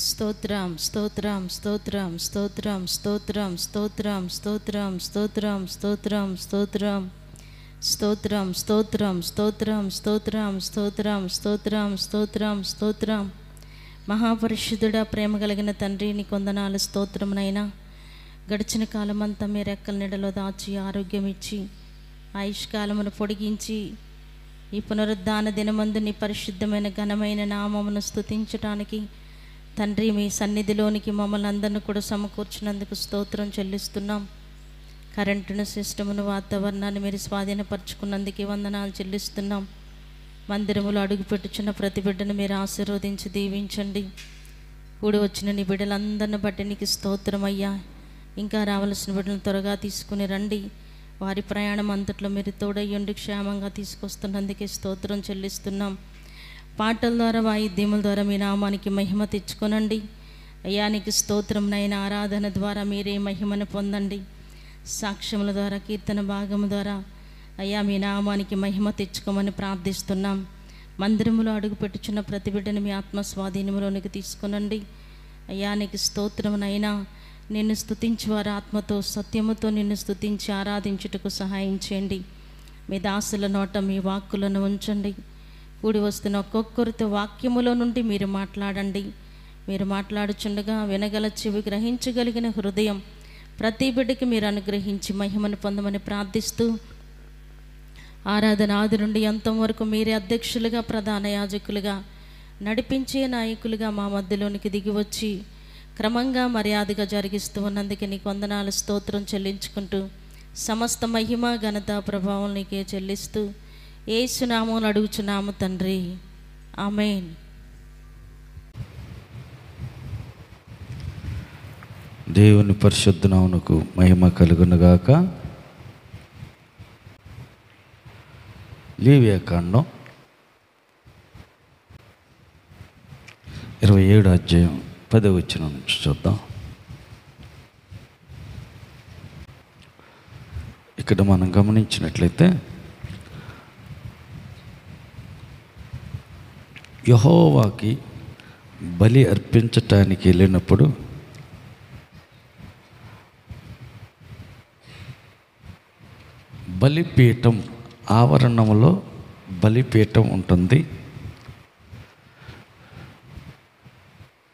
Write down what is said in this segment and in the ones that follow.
స్తోత్రం స్తోత్రం స్తోత్రం స్తోత్రం స్తోత్రం స్తోత్రం స్తోత్రం స్తోత్రం స్తోత్రం స్తోత్రం స్తోత్రం స్తోత్రం స్తోత్రం స్తోత్రం స్తోత్రం స్తోత్రం స్తోత్రం స్తోత్రం. మహాపరిశుద్ధుడా, ప్రేమ కలిగిన తండ్రి, నీ కొందనాలు స్తోత్రమునైనా. గడిచిన కాలమంతా మీ రెక్కల నీడలో దాచి ఆరోగ్యం ఇచ్చి ఆయుష్కాలమును పొడిగించి ఈ పునరుద్ధాన దినమందు నీ పరిశుద్ధమైన ఘనమైన నామమును స్తుతించటానికి తండ్రి మీ సన్నిధిలోనికి మమ్మల్ని అందరిని కూడా సమకూర్చినందుకు స్తోత్రం చెల్లిస్తున్నాం. కరెంటును, సిస్టమును, వాతావరణాన్ని మీరు స్వాధీనపరచుకున్నందుకు వందనాలు చెల్లిస్తున్నాం. మందిరములో అడుగుపెట్టుచున్న ప్రతి బిడ్డను మీరు ఆశీర్వదించి దీవించండి. కూడి వచ్చిన నీ బిడ్డలందరిని బట్టి నీకు స్తోత్రం అయ్యా. ఇంకా రావాల్సిన బిడ్డలను త్వరగా తీసుకుని రండి. వారి ప్రయాణం అంతట్లో మీరు తోడయ్యుండి క్షేమంగా తీసుకొస్తున్నందుకే స్తోత్రం చెల్లిస్తున్నాం. పాటల ద్వారా, వాయిద్యముల ద్వారా మీ నామానికి మహిమ తెచ్చుకొనండి అయ్యా. నీకు స్తోత్రం నైనా. ఆరాధన ద్వారా మీరే మహిమను పొందండి. సాక్ష్యముల ద్వారా, కీర్తన భాగము ద్వారా అయ్యా మీ నామానికి మహిమ తెచ్చుకోమని ప్రార్థిస్తున్నాం. మందిరములో అడుగుపెట్టుచున్న ప్రతి బిడ్డను మీ ఆత్మ స్వాధీనములోనికి తీసుకునండి అయ్యా. నీకు స్తోత్రమునైనా. నిన్ను స్తుతించి వారు ఆత్మతో సత్యముతో నిన్ను స్తుతించి ఆరాధించుటకు సహాయం చేయండి. మీ దాసుల నోట మీ వాక్కులను ఉంచండి. కూడి వస్తున్న ఒక్కొక్కరితో వాక్యములో నుండి మీరు మాట్లాడండి. మీరు మాట్లాడుచుండగా వినగల చెవి, గ్రహించగలిగిన హృదయం ప్రతి బిడ్డకి మీరు అనుగ్రహించి మహిమను పొందమని ప్రార్థిస్తూ, ఆరాధన ఆది నుండి అంతం వరకు మీరే అధ్యక్షులుగా, ప్రధాన యాజకులుగా, నడిపించే నాయకులుగా మా మధ్యలోనికి దిగి వచ్చి క్రమంగా మర్యాదగా జరిగిస్తూ ఉన్నందుకే నీకు వందనాలు, స్తోత్రం చెల్లించుకుంటూ సమస్త మహిమ, ఘనత, ప్రభావం నీకే చెల్లిస్తూ యేసు నామమున అడుగుచున్నాము తండ్రి, ఆమేన్. దేవుని పరిశుద్ధ నామమునకు మహిమ కలుగునుగాక. లేవియాకాండం 27 అధ్యాయం 10వ వచనం నుంచి చూద్దాం. ఇక్కడ మనం గమనించినట్లయితే యెహోవాకి బలి అర్పించటానికి వెళ్ళినప్పుడు బలిపీఠం ఆవరణంలో బలిపీఠం ఉంటుంది.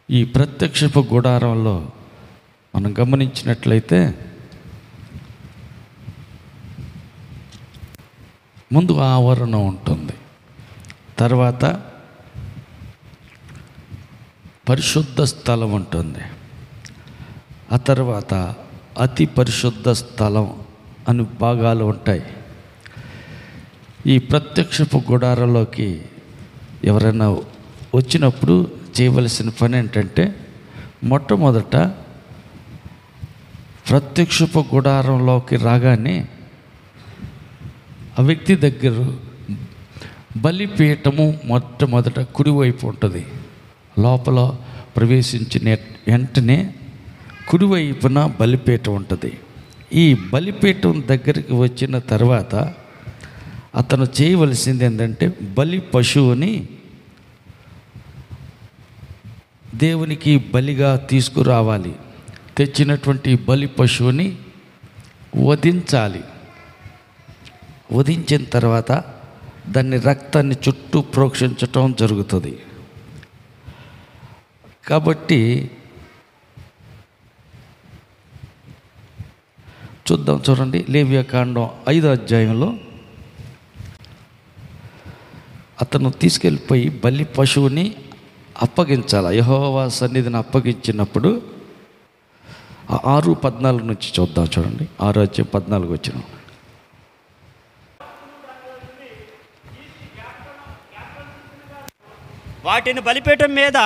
ఈ ప్రత్యక్షపు గుడారంలో మనం గమనించినట్లయితే ముందు ఆవరణం ఉంటుంది, తర్వాత పరిశుద్ధ స్థలం ఉంటుంది, ఆ తర్వాత అతి పరిశుద్ధ స్థలం అని భాగాలు ఉంటాయి. ఈ ప్రత్యక్షపు గుడారంలోకి ఎవరైనా వచ్చినప్పుడు చేయవలసిన పని ఏంటంటే, మొట్టమొదట ప్రత్యక్షపు గుడారంలోకి రాగానే ఆ వ్యక్తి దగ్గర బలిపీఠము మొట్టమొదట కుడివైపు ఉంటుంది. లోపల ప్రవేశించిన వెంటనే కుడివైపున బలిపీఠం ఉంటుంది. ఈ బలిపీఠం దగ్గరికి వచ్చిన తర్వాత అతను చేయవలసింది ఏంటంటే, బలి పశువుని దేవునికి బలిగా తీసుకురావాలి. తెచ్చినటువంటి బలి పశువుని వధించాలి. వధించిన తర్వాత దాన్ని రక్తాన్ని చుట్టూ ప్రోక్షించటం జరుగుతుంది. కాబట్టి చూద్దాం, చూడండి. లేవియాకాండం 5వ అధ్యాయంలో అతను తీసుకెళ్ళిపోయి బలి పశువుని అప్పగించాలి. యెహోవా సన్నిధిని అప్పగించినప్పుడు 6:14 నుంచి చూద్దాం, చూడండి. 6 అధ్యాయం 14 వచ్చిన వాటిని బలిపీఠం మీద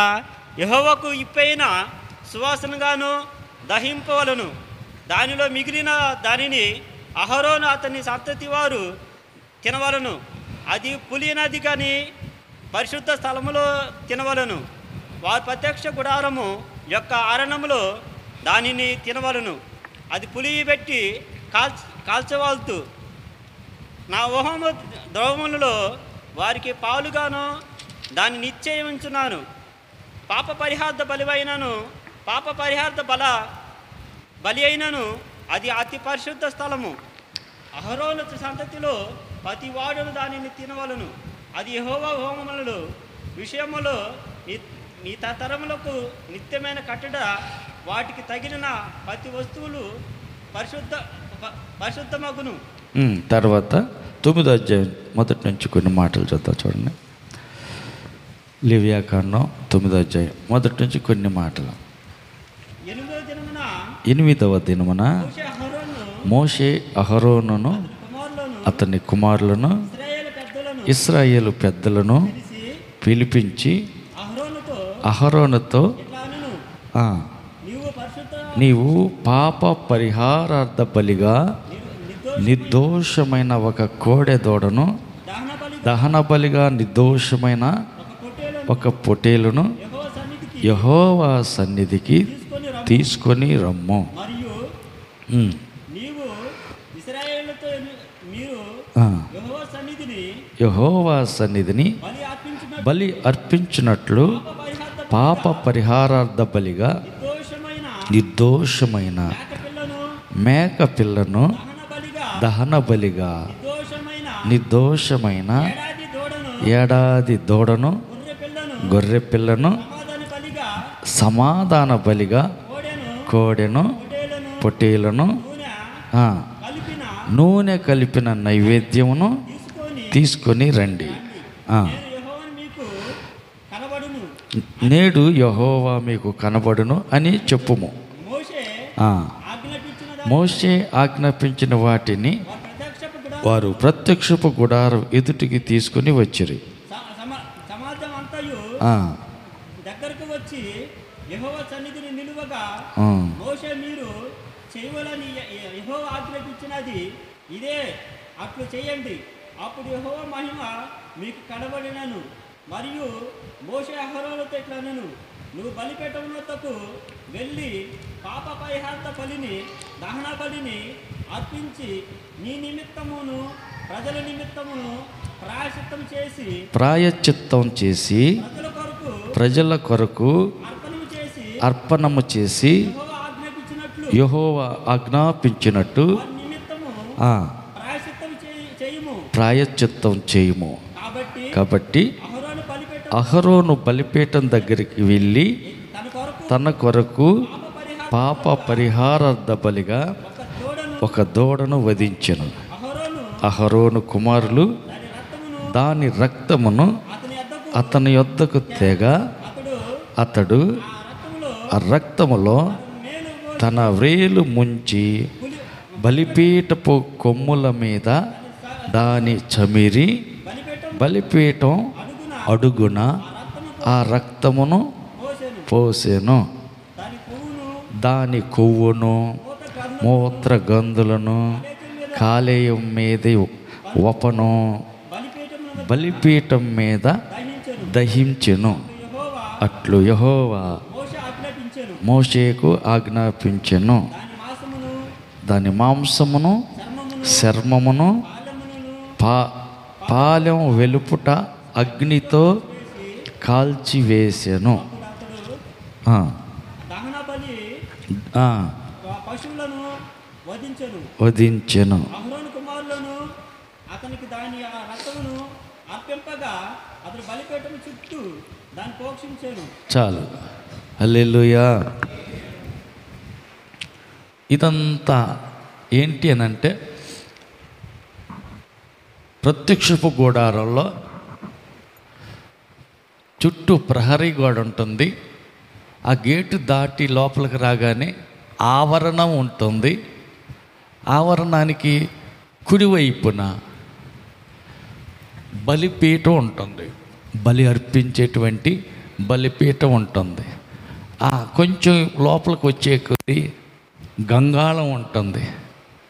యెహోవాకు ఇప్పైన సువాసనగాను దహింపవలను. దానిలో మిగిలిన దానిని అహరోను అతని సంతతి వారు తినవలను. అది పులినది కానీ పరిశుద్ధ స్థలములో తినవలను. వారి ప్రత్యక్ష గుడారము యొక్క ఆరణములో దానిని తినవలను. అది పులియబెట్టి కాల్చవాల్తూ నా ఊహము ద్రవములలో వారికి పాలుగాను దాన్ని నిశ్చయించున్నాను. పాప పరిహార్థ బలి అయినను అది అతి పరిశుద్ధ స్థలము. అహరోను సంతతిలో ప్రతి వాడును దానిని తినవలను. అది యెహోవా హోమముల విషయములో నీ తరములకు నిత్యమైన కట్టడ. వాటికి తగిన ప్రతి వస్తువులు పరిశుద్ధమగును. తర్వాత 9వ అధ్యాయం మొదటి నుంచి కొన్ని మాటలు చదువుతా చూడండి. లేవియాకాండం 9వ అధ్యాయం మొదటి నుంచి కొన్ని మాటలు. 8వ దినమున మోషే అహరోనును అతని కుమారులను ఇశ్రాయేలు పెద్దలను పిలిపించి అహరోనుతో, నీవు పాప పరిహారార్థ బలిగా నిర్దోషమైన ఒక కోడె దూడను, దహన బలిగా నిర్దోషమైన ఒక పొట్టేలును యెహోవా సన్నిధికి తీసుకొని రమ్ము. యెహోవా సన్నిధిని బలి అర్పించినట్లు పాప పరిహారార్థ బలిగా నిర్దోషమైన మేక పిల్లను, దహన బలిగా నిర్దోషమైన ఏడాది దూడను, గొర్రె పిల్లను, సమాధాన బలిగా కోడెను, పొట్టేలను, నూనె కలిపిన నైవేద్యమును తీసుకొని రండి. నేడు యెహోవా మీకు కనబడును అని చెప్పుము. మోషే ఆజ్ఞాపించిన వాటిని వారు ప్రత్యక్షపు గుడారం ఎదుటికి తీసుకుని వచ్చిరి. దగ్గరకు వచ్చి యెహోవా సన్నిధిని నిలువగా, మోషే మీరు చేయవలని యెహోవా ఆజ్ఞాపించినది ఇదే, అట్లు చేయండి, అప్పుడు యెహోవా మహిమ మీకు కనబడినను. మరియు మోషే అహరోనుతో ఇట్లనెను, నువ్వు బలిపీఠం వద్దకు వెళ్ళి పాప పరిహార్థ బలిని, దహన బలిని అర్పించి నీ నిమిత్తమును ప్రజల నిమిత్తమును ప్రాయశ్చిత్తం చేసి ప్రజల కొరకు అర్పణము చేసి యెహోవా ఆజ్ఞాపించినట్టు ప్రాయశ్చిత్తం చేయుము. కాబట్టి అహరోను బలిపీఠం దగ్గరికి వెళ్ళి తన కొరకు పాప పరిహారార్థ బలిగా ఒక దూడను వధించెను. అహరోను కుమారులు దాని రక్తమును అతని యొద్దకు తేగా, అతడు ఆ రక్తములో తన వ్రేలు ముంచి బలిపీఠపు కొమ్ముల మీద దాని చమిరి బలిపీఠం అడుగున ఆ రక్తమును పోసెను. దాని కొవ్వును, మూత్ర గంధులను, కాలేయం మీద వపను బలిపీఠం మీద దహించెను. అట్లు యెహోవా మోషేకు ఆజ్ఞాపించెను. దాని మాంసమును, చర్మమును పాలెం వెలుపుట అగ్నితో కాల్చివేసెను. వధించెను. అతనికి దాని రక్తమును అర్పింపగా అతడు బలిపీఠము చుట్టూ దాన్ని పోషించెను. చాలు. హల్లెలూయా. ఇదంతా ఏంటి అని అంటే, ప్రత్యక్షపు గుడారంలో చుట్టూ ప్రహరీ గోడ ఉంటుంది. ఆ గేటు దాటి లోపలికి రాగానే ఆవరణం ఉంటుంది. ఆవరణానికి కుడివైపున బలిపీఠం ఉంటుంది. బలి అర్పించేటువంటి బలిపీఠం ఉంటుంది. కొంచెం లోపలికి వచ్చే కొద్దీ గంగాళం ఉంటుంది.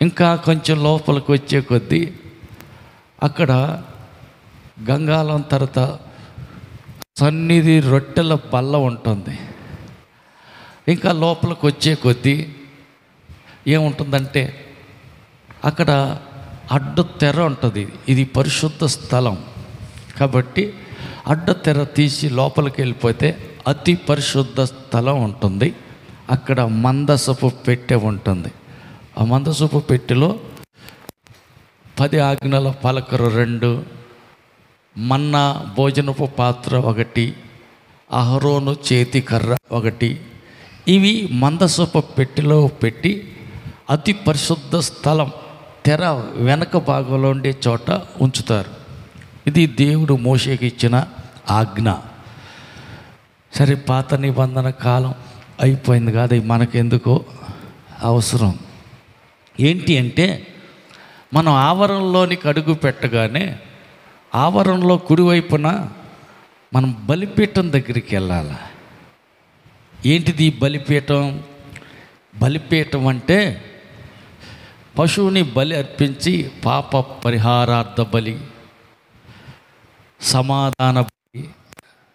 ఇంకా కొంచెం లోపలికి వచ్చే కొద్దీ అక్కడ గంగాళం తర్వాత సన్నిధి రొట్టెల బల్ల ఉంటుంది. ఇంకా లోపలికి వచ్చే కొద్దీ ఏముంటుందంటే అక్కడ అడ్డు తెర ఉంటుంది. ఇది పరిశుద్ధ స్థలం కాబట్టి అడ్డతెర తీసి లోపలికి వెళ్ళిపోతే అతి పరిశుద్ధ స్థలం ఉంటుంది. అక్కడ మందసపు పెట్టె ఉంటుంది. ఆ మందసపు పెట్టెలో 10 ఆజ్ఞల పలకరు 2, మన్నా భోజనపు పాత్ర 1, అహరోను చేతి కర్ర 1, ఇవి మందసపు పెట్టెలో పెట్టి అతి పరిశుద్ధ స్థలం తెర వెనక భాగంలో ఉండే చోట ఉంచుతారు. ఇది దేవుడు మోషేకి ఇచ్చిన ఆజ్ఞ. సరే, పాత నిబంధన కాలం అయిపోయింది కాదు, మనకెందుకో అవసరం. ఏంటి అంటే, మనం ఆవరణలోనికి అడుగు పెట్టగానే ఆవరణలో కుడివైపున మనం బలిపీఠం దగ్గరికి వెళ్ళాలి. ఏంటిది బలిపీఠం? బలిపీఠం అంటే పశువుని బలి అర్పించి పాప పరిహారార్థ బలి, సమాధాన బలి,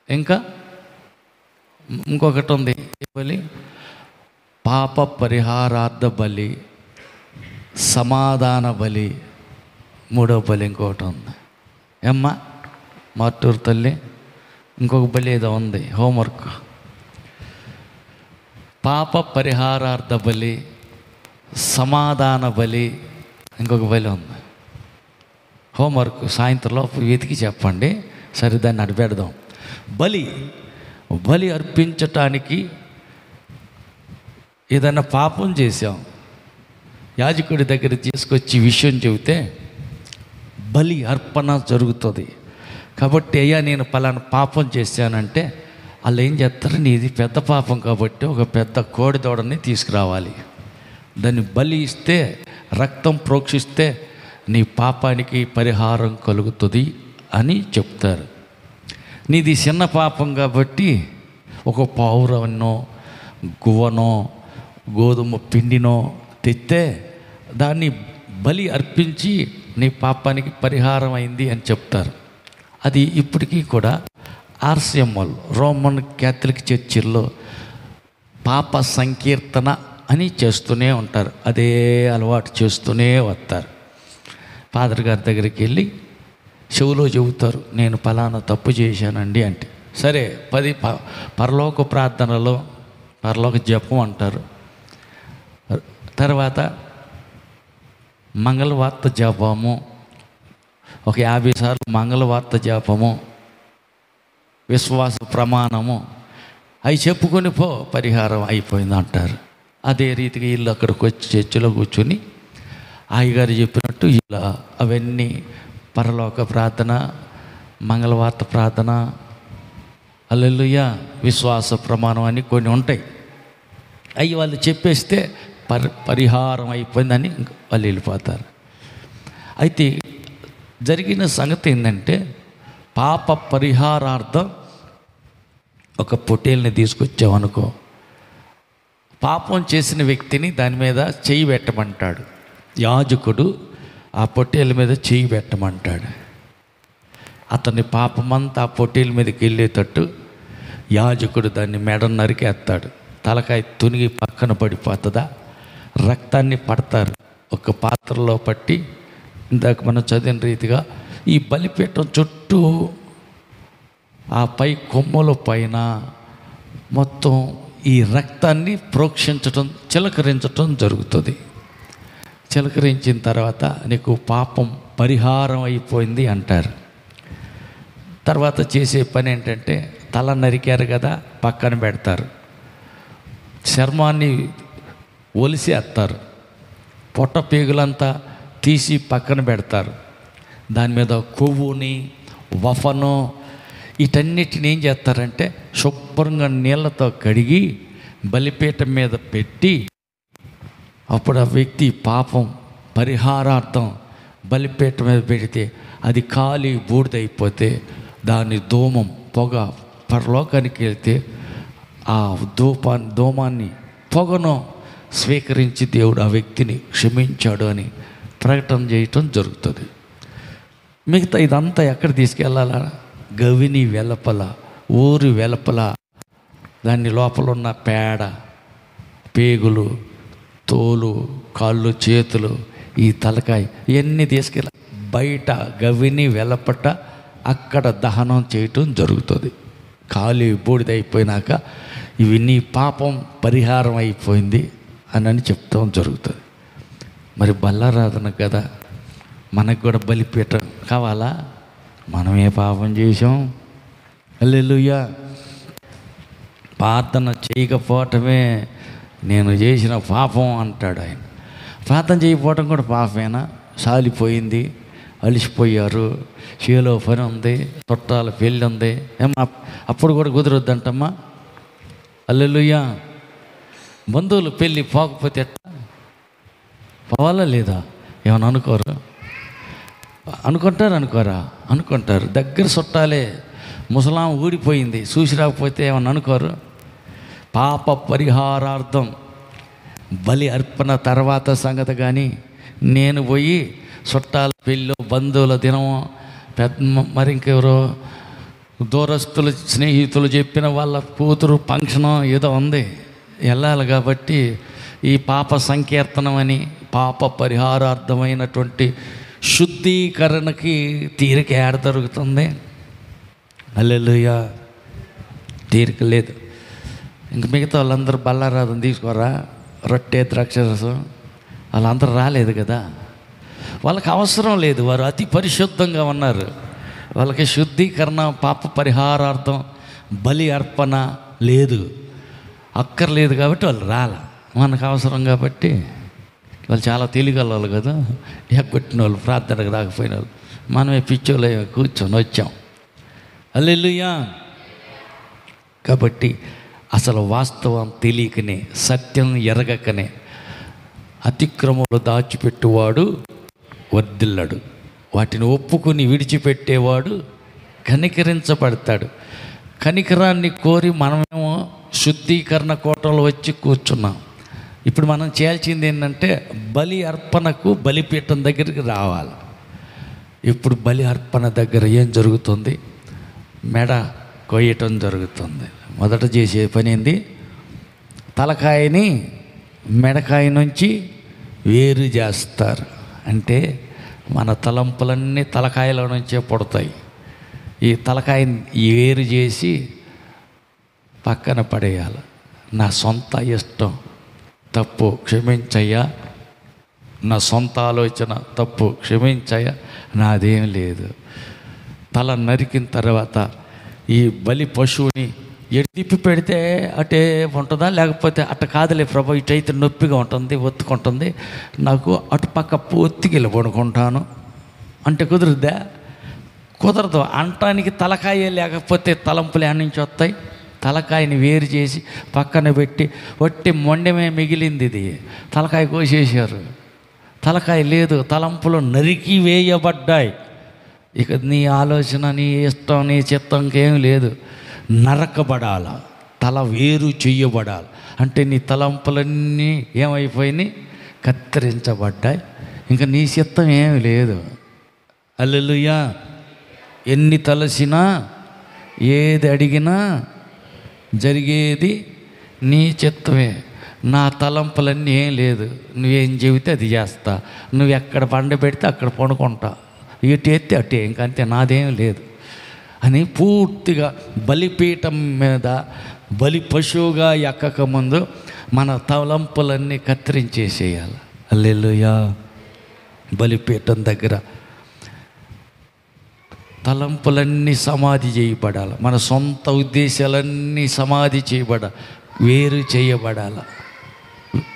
ఇంకా ఇంకొకటి ఉంది బలి, పాప పరిహారార్థ బలి, సమాధాన బలి, 3వ బలి ఇంకొకటి ఉంది. ఏమ్మా మార్టూరు తల్లి, ఇంకొక బలి ఏదో ఉంది, హోంవర్క్. పాప పరిహారార్థ బలి, సమాధాన బలి, ఇంకొక బలి ఉంది. హోంవర్క్ సాయంత్రంలో వెతికి చెప్పండి. సరే, దాన్ని అడిపెడదాం. బలి అర్పించటానికి ఏదైనా పాపం చేశాం, యాజకుడి దగ్గర తీసుకొచ్చి విషయం చెబితే బలి అర్పణ జరుగుతుంది. కాబట్టి అయ్యా నేను పలానా పాపం చేశానంటే వాళ్ళు ఏం చేస్తారు, నీది పెద్ద పాపం కాబట్టి ఒక పెద్ద కోడి దూడని తీసుకురావాలి, దాన్ని బలి ఇస్తే, రక్తం ప్రోక్షిస్తే నీ పాపానికి పరిహారం కలుగుతుంది అని చెప్తారు. నీది చిన్న పాపం కాబట్టి ఒక పావురన్నో గువ్వనో గోధుమ పిండినో తెస్తే దాన్ని బలి అర్పించి నీ పాపానికి పరిహారం అయింది అని చెప్తారు. అది ఇప్పటికీ కూడా ఆర్సిఎంఎల్ రోమన్ క్యాథలిక్ చర్చిల్లో పాప సంకీర్తన అని చేస్తూనే ఉంటారు. అదే అలవాటు చేస్తూనే వస్తారు. ఫాదర్ గారి దగ్గరికి వెళ్ళి చెవులో చెబుతారు, నేను ఫలానా తప్పు చేశానండి అంటే. సరే, 10 పరలోక ప్రార్థనలో పరలోక జపం అంటారు. తర్వాత మంగళవార్త జపము, ఒక 50 సార్లు మంగళవార్త జపము, విశ్వాస ప్రమాణము, అవి చెప్పుకొని పరిహారం అయిపోయింది అంటారు. అదే రీతిగా వీళ్ళు అక్కడికి వచ్చి చర్చిలో కూర్చొని అయ్యగారు చెప్పినట్టు ఇలా అవన్నీ పరలోక ప్రార్థన, మంగళవార్త ప్రార్థన, హల్లెలూయా, విశ్వాస ప్రమాణం అని కొన్ని ఉంటాయి. అవి వాళ్ళు చెప్పేస్తే పరిహారం అయిపోయిందని వాళ్ళు వెళ్ళిపోతారు. అయితే జరిగిన సంగతి ఏంటంటే, పాప పరిహారార్థం ఒక పొట్టేల్ని తీసుకొచ్చామనుకో, పాపం చేసిన వ్యక్తిని దాని మీద చెయ్యి పెట్టమంటాడు. యాజకుడు ఆ పొట్టేల మీద చెయ్యి పెట్టమంటాడు. అతని పాపమంతా ఆ పొట్టేల మీదకి వెళ్ళేటట్టు యాజకుడు దాన్ని మెడ నరికేస్తాడు. తలకాయ తునిగి పక్కన పడిపోతుందా, రక్తాన్ని పడతారు. ఒక పాత్రలో పట్టి ఇందాక మనం చదివిన రీతిగా ఈ బలిపీఠం చుట్టూ ఆ పై కొమ్మల పైన మొత్తం ఈ రక్తాన్ని ప్రోక్షించటం, చిలకరించటం జరుగుతుంది. చిలకరించిన తర్వాత నీకు పాపం పరిహారం అయిపోయింది అంటారు. తర్వాత చేసే పని ఏంటంటే, తల నరికారు కదా పక్కన పెడతారు, చర్మాన్ని ఒలిసేస్తారు, పొట్ట పేగులంతా తీసి పక్కన పెడతారు. దాని మీద కొవ్వుని వఫను వీటన్నిటిని ఏం చేస్తారంటే శుభ్రంగా నీళ్ళతో కడిగి బలిపీఠం మీద పెట్టి, అప్పుడు ఆ వ్యక్తి పాపం పరిహారార్థం బలిపీఠం మీద పెడితే అది కాలి బూడిదైపోతే దాని ధూమం పొగ పరలోకానికి వెళ్తే ఆ ధూమాన్ని పొగను స్వీకరించి దేవుడు ఆ వ్యక్తిని క్షమించాడు అని ప్రకటన చేయటం జరుగుతుంది. మిగతా ఇదంతా ఎక్కడ తీసుకెళ్ళాలా? గవిని వెలపల, ఊరి వెలపల దాని లోపల ఉన్న పేడ, పేగులు, తోలు, కాళ్ళు, చేతులు, ఈ తలకాయ ఇవన్నీ తీసుకెళ్ళ బయట గవిని వెలపట అక్కడ దహనం చేయటం జరుగుతుంది. కాలి బూడిదైపోయినాక ఇవి నీ పాపం పరిహారం అయిపోయింది అని చెప్తాం జరుగుతుంది. మరి బల్లారాధన కదా, మనకు కూడా బలిపీఠం కావాలా? మనం ఏ పాపం చేసాం? హల్లెలూయా. ప్రార్థన చేయకపోవటమే నేను చేసిన పాపం అంటాడు ఆయన. ప్రార్థన చేయకపోవటం కూడా పాపమేనా? సాలిపోయింది, అలిసిపోయారు, చేలో పని ఉంది, చుట్టాల పెళ్ళి ఉంది, ఏమన్నా అప్పుడు కూడా కుదరొద్దంటమ్మా. హల్లెలూయా. బంధువులు పెళ్ళి పోకపోతే ఎట్లా? పోవాలా లేదా? ఏమన్నా అనుకోరు? అనుకోరా? అనుకుంటారు. దగ్గర చుట్టాలే, ముసలాం ఊడిపోయింది, చూసి రాకపోతే ఏమన్నా అనుకోరు? పాప పరిహారార్థం బలి అర్పణ తర్వాత సంగతి. కానీ నేను పోయి చుట్టాల పెళ్ళి, బంధువుల దినం, మరి ఇంకెవరో దూరస్తులు స్నేహితులు చెప్పిన వాళ్ళ కూతురు ఫంక్షన్ ఏదో ఉంది, వెళ్ళాలి. కాబట్టి ఈ పాప సంకీర్తనం అని పాప పరిహారార్థమైనటువంటి శుద్ధీకరణకి తీరిక ఏడ దొరుకుతుంది? హల్లెలూయా. తీరిక లేదు. ఇంక మిగతా వాళ్ళందరూ బల్లారాధన తీసుకోరా, రొట్టె ద్రాక్షరసం, వాళ్ళందరూ రాలేదు కదా, వాళ్ళకి అవసరం లేదు, వారు అతి పరిశుద్ధంగా ఉన్నారు. వాళ్ళకి శుద్ధీకరణ పాప పరిహారార్థం బలి అర్పణ లేదు, అక్కర్లేదు. కాబట్టి వాళ్ళు రాలా. మనకు అవసరం కాబట్టి వాళ్ళు చాలా తెలియగలవాళ్ళు కదా, ఎగ్గొట్టిన వాళ్ళు, ప్రార్థనకు రాకపోయిన వాళ్ళు. మనమే పిచ్చోళ్ళు కూర్చొని వచ్చాం. హల్లెలూయా. కాబట్టి అసలు వాస్తవం తెలియకనే, సత్యం ఎరగకనే అతిక్రమములు దాచిపెట్టువాడు వర్ధిల్లడు, వాటిని ఒప్పుకుని విడిచిపెట్టేవాడు కనికరించబడతాడు. కనికరాన్ని కోరి మనమేమో శుద్ధీకరణ కోటలో వచ్చి కూర్చున్నాం. ఇప్పుడు మనం చేయాల్సింది ఏంటంటే బలి అర్పణకు బలిపీఠం దగ్గరికి రావాలి. ఇప్పుడు బలి అర్పణ దగ్గర ఏం జరుగుతుంది? మెడ కొయ్యటం జరుగుతుంది. మొదట చేసే పని ఏంది? తలకాయని మెడకాయ నుంచి వేరు చేస్తారు. అంటే మన తలంపులన్నీ తలకాయలో నుంచే పుడతాయి. ఈ తలకాయని వేరు చేసి పక్కన పడేయాలి. నా సొంత ఇష్టం తప్పు, క్షమించయ్యా. నా సొంత ఆలోచన తప్పు, క్షమించయ్యా. నాదేం లేదు. తల నరికిన తర్వాత ఈ బలి పశువుని ఎటు తిప్పి పెడితే అటే ఉంటుందా? లేకపోతే అట్ట కాదులే ప్రభు, ఇటైతే నొప్పిగా ఉంటుంది, ఒత్తుకుంటుంది, నాకు అటుపక్క ఒత్తికిళ్ళి పడుకుంటాను అంటే కుదురుద్దా? కుదరదు. అంటానికి తలకాయే లేకపోతే తలంపులు ఏడ నుంచి వస్తాయి? తలకాయని వేరు చేసి పక్కన పెట్టి వట్టి మొండమే మిగిలింది. ఇది తలకాయ కోసేసారు, తలకాయ లేదు, తలంపులు నరికి వేయబడ్డాయి. ఇక నీ ఆలోచన, నీ ఇష్టం, నీ చిత్తం ఇంకేం లేదు. నరకబడాల, తల వేరు చెయ్యబడాలి. అంటే నీ తలంపులన్నీ ఏమైపోయినాయి? కత్తిరించబడ్డాయి. ఇంకా నీ చిత్తం ఏమి లేదు. హల్లెలూయా. ఎన్ని తలసినా, ఏది అడిగినా జరిగేది నీ చిత్తమే. నా తలంపులన్నీ ఏం లేదు, నువ్వేం చెబితే అది చేస్తా, నువ్వు ఎక్కడ పండ పెడితే అక్కడ పండుకుంటా, ఇటు ఎత్తే అటే, ఇంకంతే, నాదేం లేదు అని పూర్తిగా బలిపీఠం మీద బలి పశువుగా ఎక్కక ముందు మన తలంపులన్నీ కత్తిరించేసేయాలి. హల్లెలూయా. బలిపీఠం దగ్గర తలంపులన్నీ సమాధి చేయబడాలి. మన సొంత ఉద్దేశాలన్నీ సమాధి వేరు చేయబడాలి.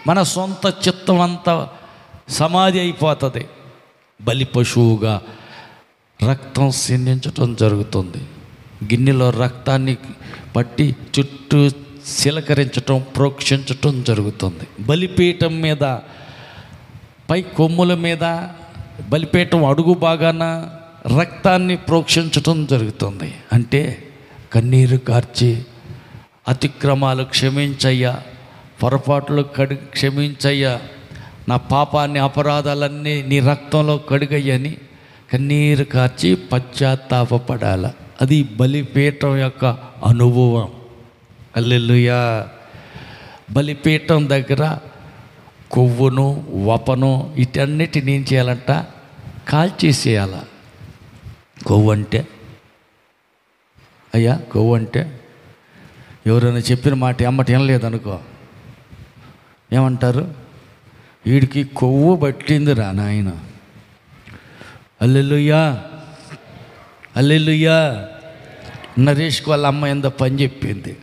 మన సొంత చిత్తం అంతా సమాధి అయిపోతుంది. బలి పశువుగా రక్తం సిందించటం జరుగుతుంది. గిన్నెలో రక్తాన్ని పట్టి చుట్టూ చిలకరించటం, ప్రోక్షించటం జరుగుతుంది. బలిపీఠం మీద పై కొమ్ముల మీద బలిపీఠం అడుగు భాగాన రక్తాన్ని ప్రోక్షించటం జరుగుతుంది. అంటే కన్నీరు కార్చి అతిక్రమాలు క్షమించయ్యా, పొరపాట్లు క్షమించయ్యా, నా పాపాన్ని అపరాధాలన్నీ నీ రక్తంలో కడుగయ్యని కన్నీరు కార్చి పశ్చాత్తాపపడాల. అది బలిపీఠం యొక్క అనుభవం. హల్లెలూయా. బలిపీఠం దగ్గర కొవ్వును, వపను వీటన్నిటిని ఏం చేయాలంట? కాల్చేసేయాల. కొవ్వు అంటే అయ్యా కొవ్వు అంటే ఎవరైనా చెప్పిన మాట ఎమ్మటి వినలేదనుకో ఏమంటారు? వీడికి కొవ్వు పట్టింది రా నాయన. హల్లెలూయా, హల్లెలూయా. నరేష్కి వాళ్ళ అమ్మ ఎంతో పని చెప్పింది,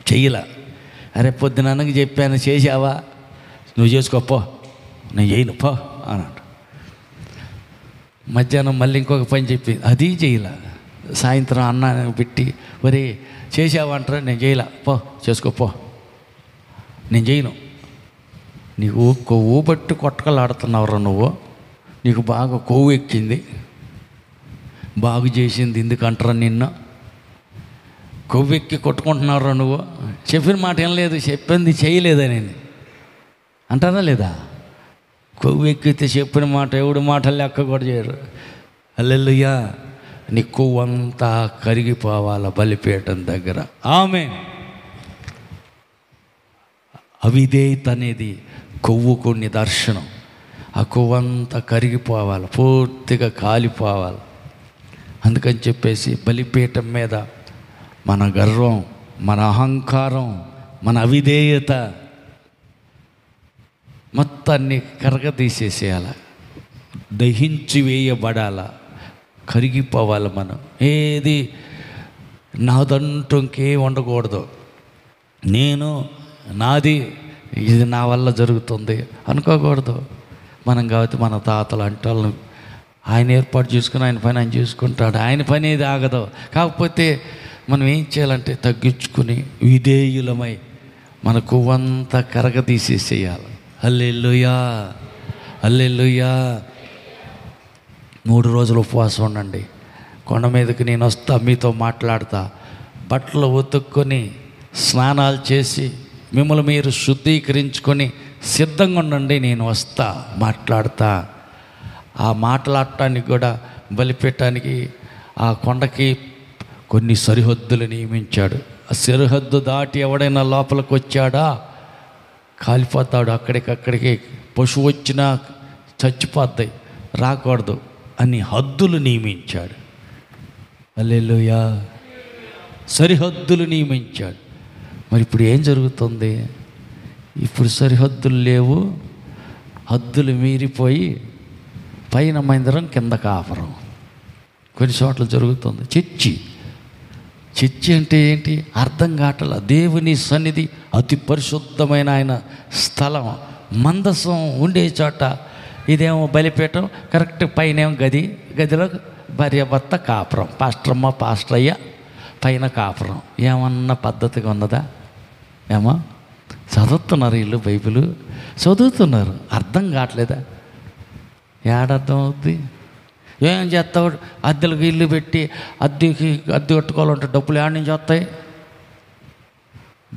చెయ్యలా. అరే పొద్దున అన్నకి చెప్పాను, చేసావా? నువ్వు చేసుకోపో, నేను చేయను పో అన్నాడు. మధ్యాహ్నం మళ్ళీ ఇంకొక పని చెప్పింది, అది చేయలా. సాయంత్రం అన్న పెట్టి ఒరే చేసావా అంటారా, నేను చేయలా, పో చేసుకోపో, నేను చేయను. నీకు కొవ్వు బట్టి కొట్టకలాడుతున్నావురా నువ్వు, నీకు బాగా కొవ్వు ఎక్కింది, బాగు చేసింది ఎందుకంటారా నిన్ను? కొవ్వెక్కి కొట్టుకుంటున్నావురా నువ్వు, చెప్పిన మాట ఏం లేదు, చెప్పింది చేయలేదని అంటారా లేదా? కొవ్వెక్కితే చెప్పిన మాట ఎవడి మాట లెక్క కూడా చేయరు. హల్లెలూయా. నీ కొవ్వు అంతా కరిగిపోవాల బలిపీఠం దగ్గర. ఆమేన్. అవిధేయత అనేది కొవ్వుకు నిదర్శనం. ఆ కొవ్వంతా కరిగిపోవాలి, పూర్తిగా కాలిపోవాలి. అందుకని చెప్పేసి బలిపీఠం మీద మన గర్వం, మన అహంకారం, మన అవిధేయత మొత్తాన్ని కరగదీసేసేయాల, దహించి వేయబడాల, కరిగిపోవాలి. మనం ఏది నాదంటూ ఇంకేం ఉండకూడదు. నేను నాది, ఇది నా వల్ల జరుగుతుంది అనుకోకూడదు. మనం కాబట్టి మన తాతలు అంటే వాళ్ళని ఆయన ఏర్పాటు చేసుకుని ఆయన పని ఆయన చేసుకుంటాడు, ఆయన పని ఏది ఆగదు. కాకపోతే మనం ఏం చేయాలంటే తగ్గించుకుని విధేయులమై మన కొవ్వంతా కరగదీసేసేయాలి. హల్లెలూయా, హల్లెలూయా. 3 రోజులు ఉపవాసం ఉండండి. కొండ మీదకి నేను వస్తా, మీతో మాట్లాడతా. బట్టలు ఉతుక్కొని స్నానాలు చేసి మిమ్మల్ని మీరు శుద్ధీకరించుకొని సిద్ధంగా ఉండండి. నేను వస్తా, మాట్లాడతా. ఆ మాట్లాడటానికి కూడా బలిపీఠానికి ఆ కొండకి కొన్ని సరిహద్దులు నియమించాడు. ఆ సరిహద్దు దాటి ఎవడైనా లోపలికి వచ్చాడా కాలిపోతాడు. అక్కడికక్కడికి పశువు వచ్చినా చచ్చిపోతాయి, రాకూడదు అని హద్దులు నియమించాడు. హల్లెలూయా. సరిహద్దులు నియమించాడు. మరి ఇప్పుడు ఏం జరుగుతుంది? ఇప్పుడు సరిహద్దులు లేవు, హద్దులు మీరిపోయి పైన మందిరం కింద కాపురం. కొన్ని చోట్ల జరుగుతుంది. చర్చి అంటే ఏంటి అర్థం కావట్ల. దేవుని సన్నిధి అతి పరిశుద్ధమైన ఆయన స్థలం, మందసం ఉండే చోట. ఇదేమో బలిపీఠం, కరెక్ట్ పైనేమో గదిలో భార్యాభర్త కాపురం, పాస్టరమ్మ పాస్టర్ పైన కాపురం. ఏమన్నా పద్ధతిగా ఉన్నదా? ఏమో చదువుతున్నారు వీళ్ళు, బైబిల్ చదువుతున్నారు, అర్థం కావట్లేదా? ఏడర్థం అవుద్ది? ఏం చేస్తావు? అద్దెలకు ఇల్లు పెట్టి అద్దె కట్టుకోవాలంటే డబ్బులు ఏడ నుంచి వస్తాయి?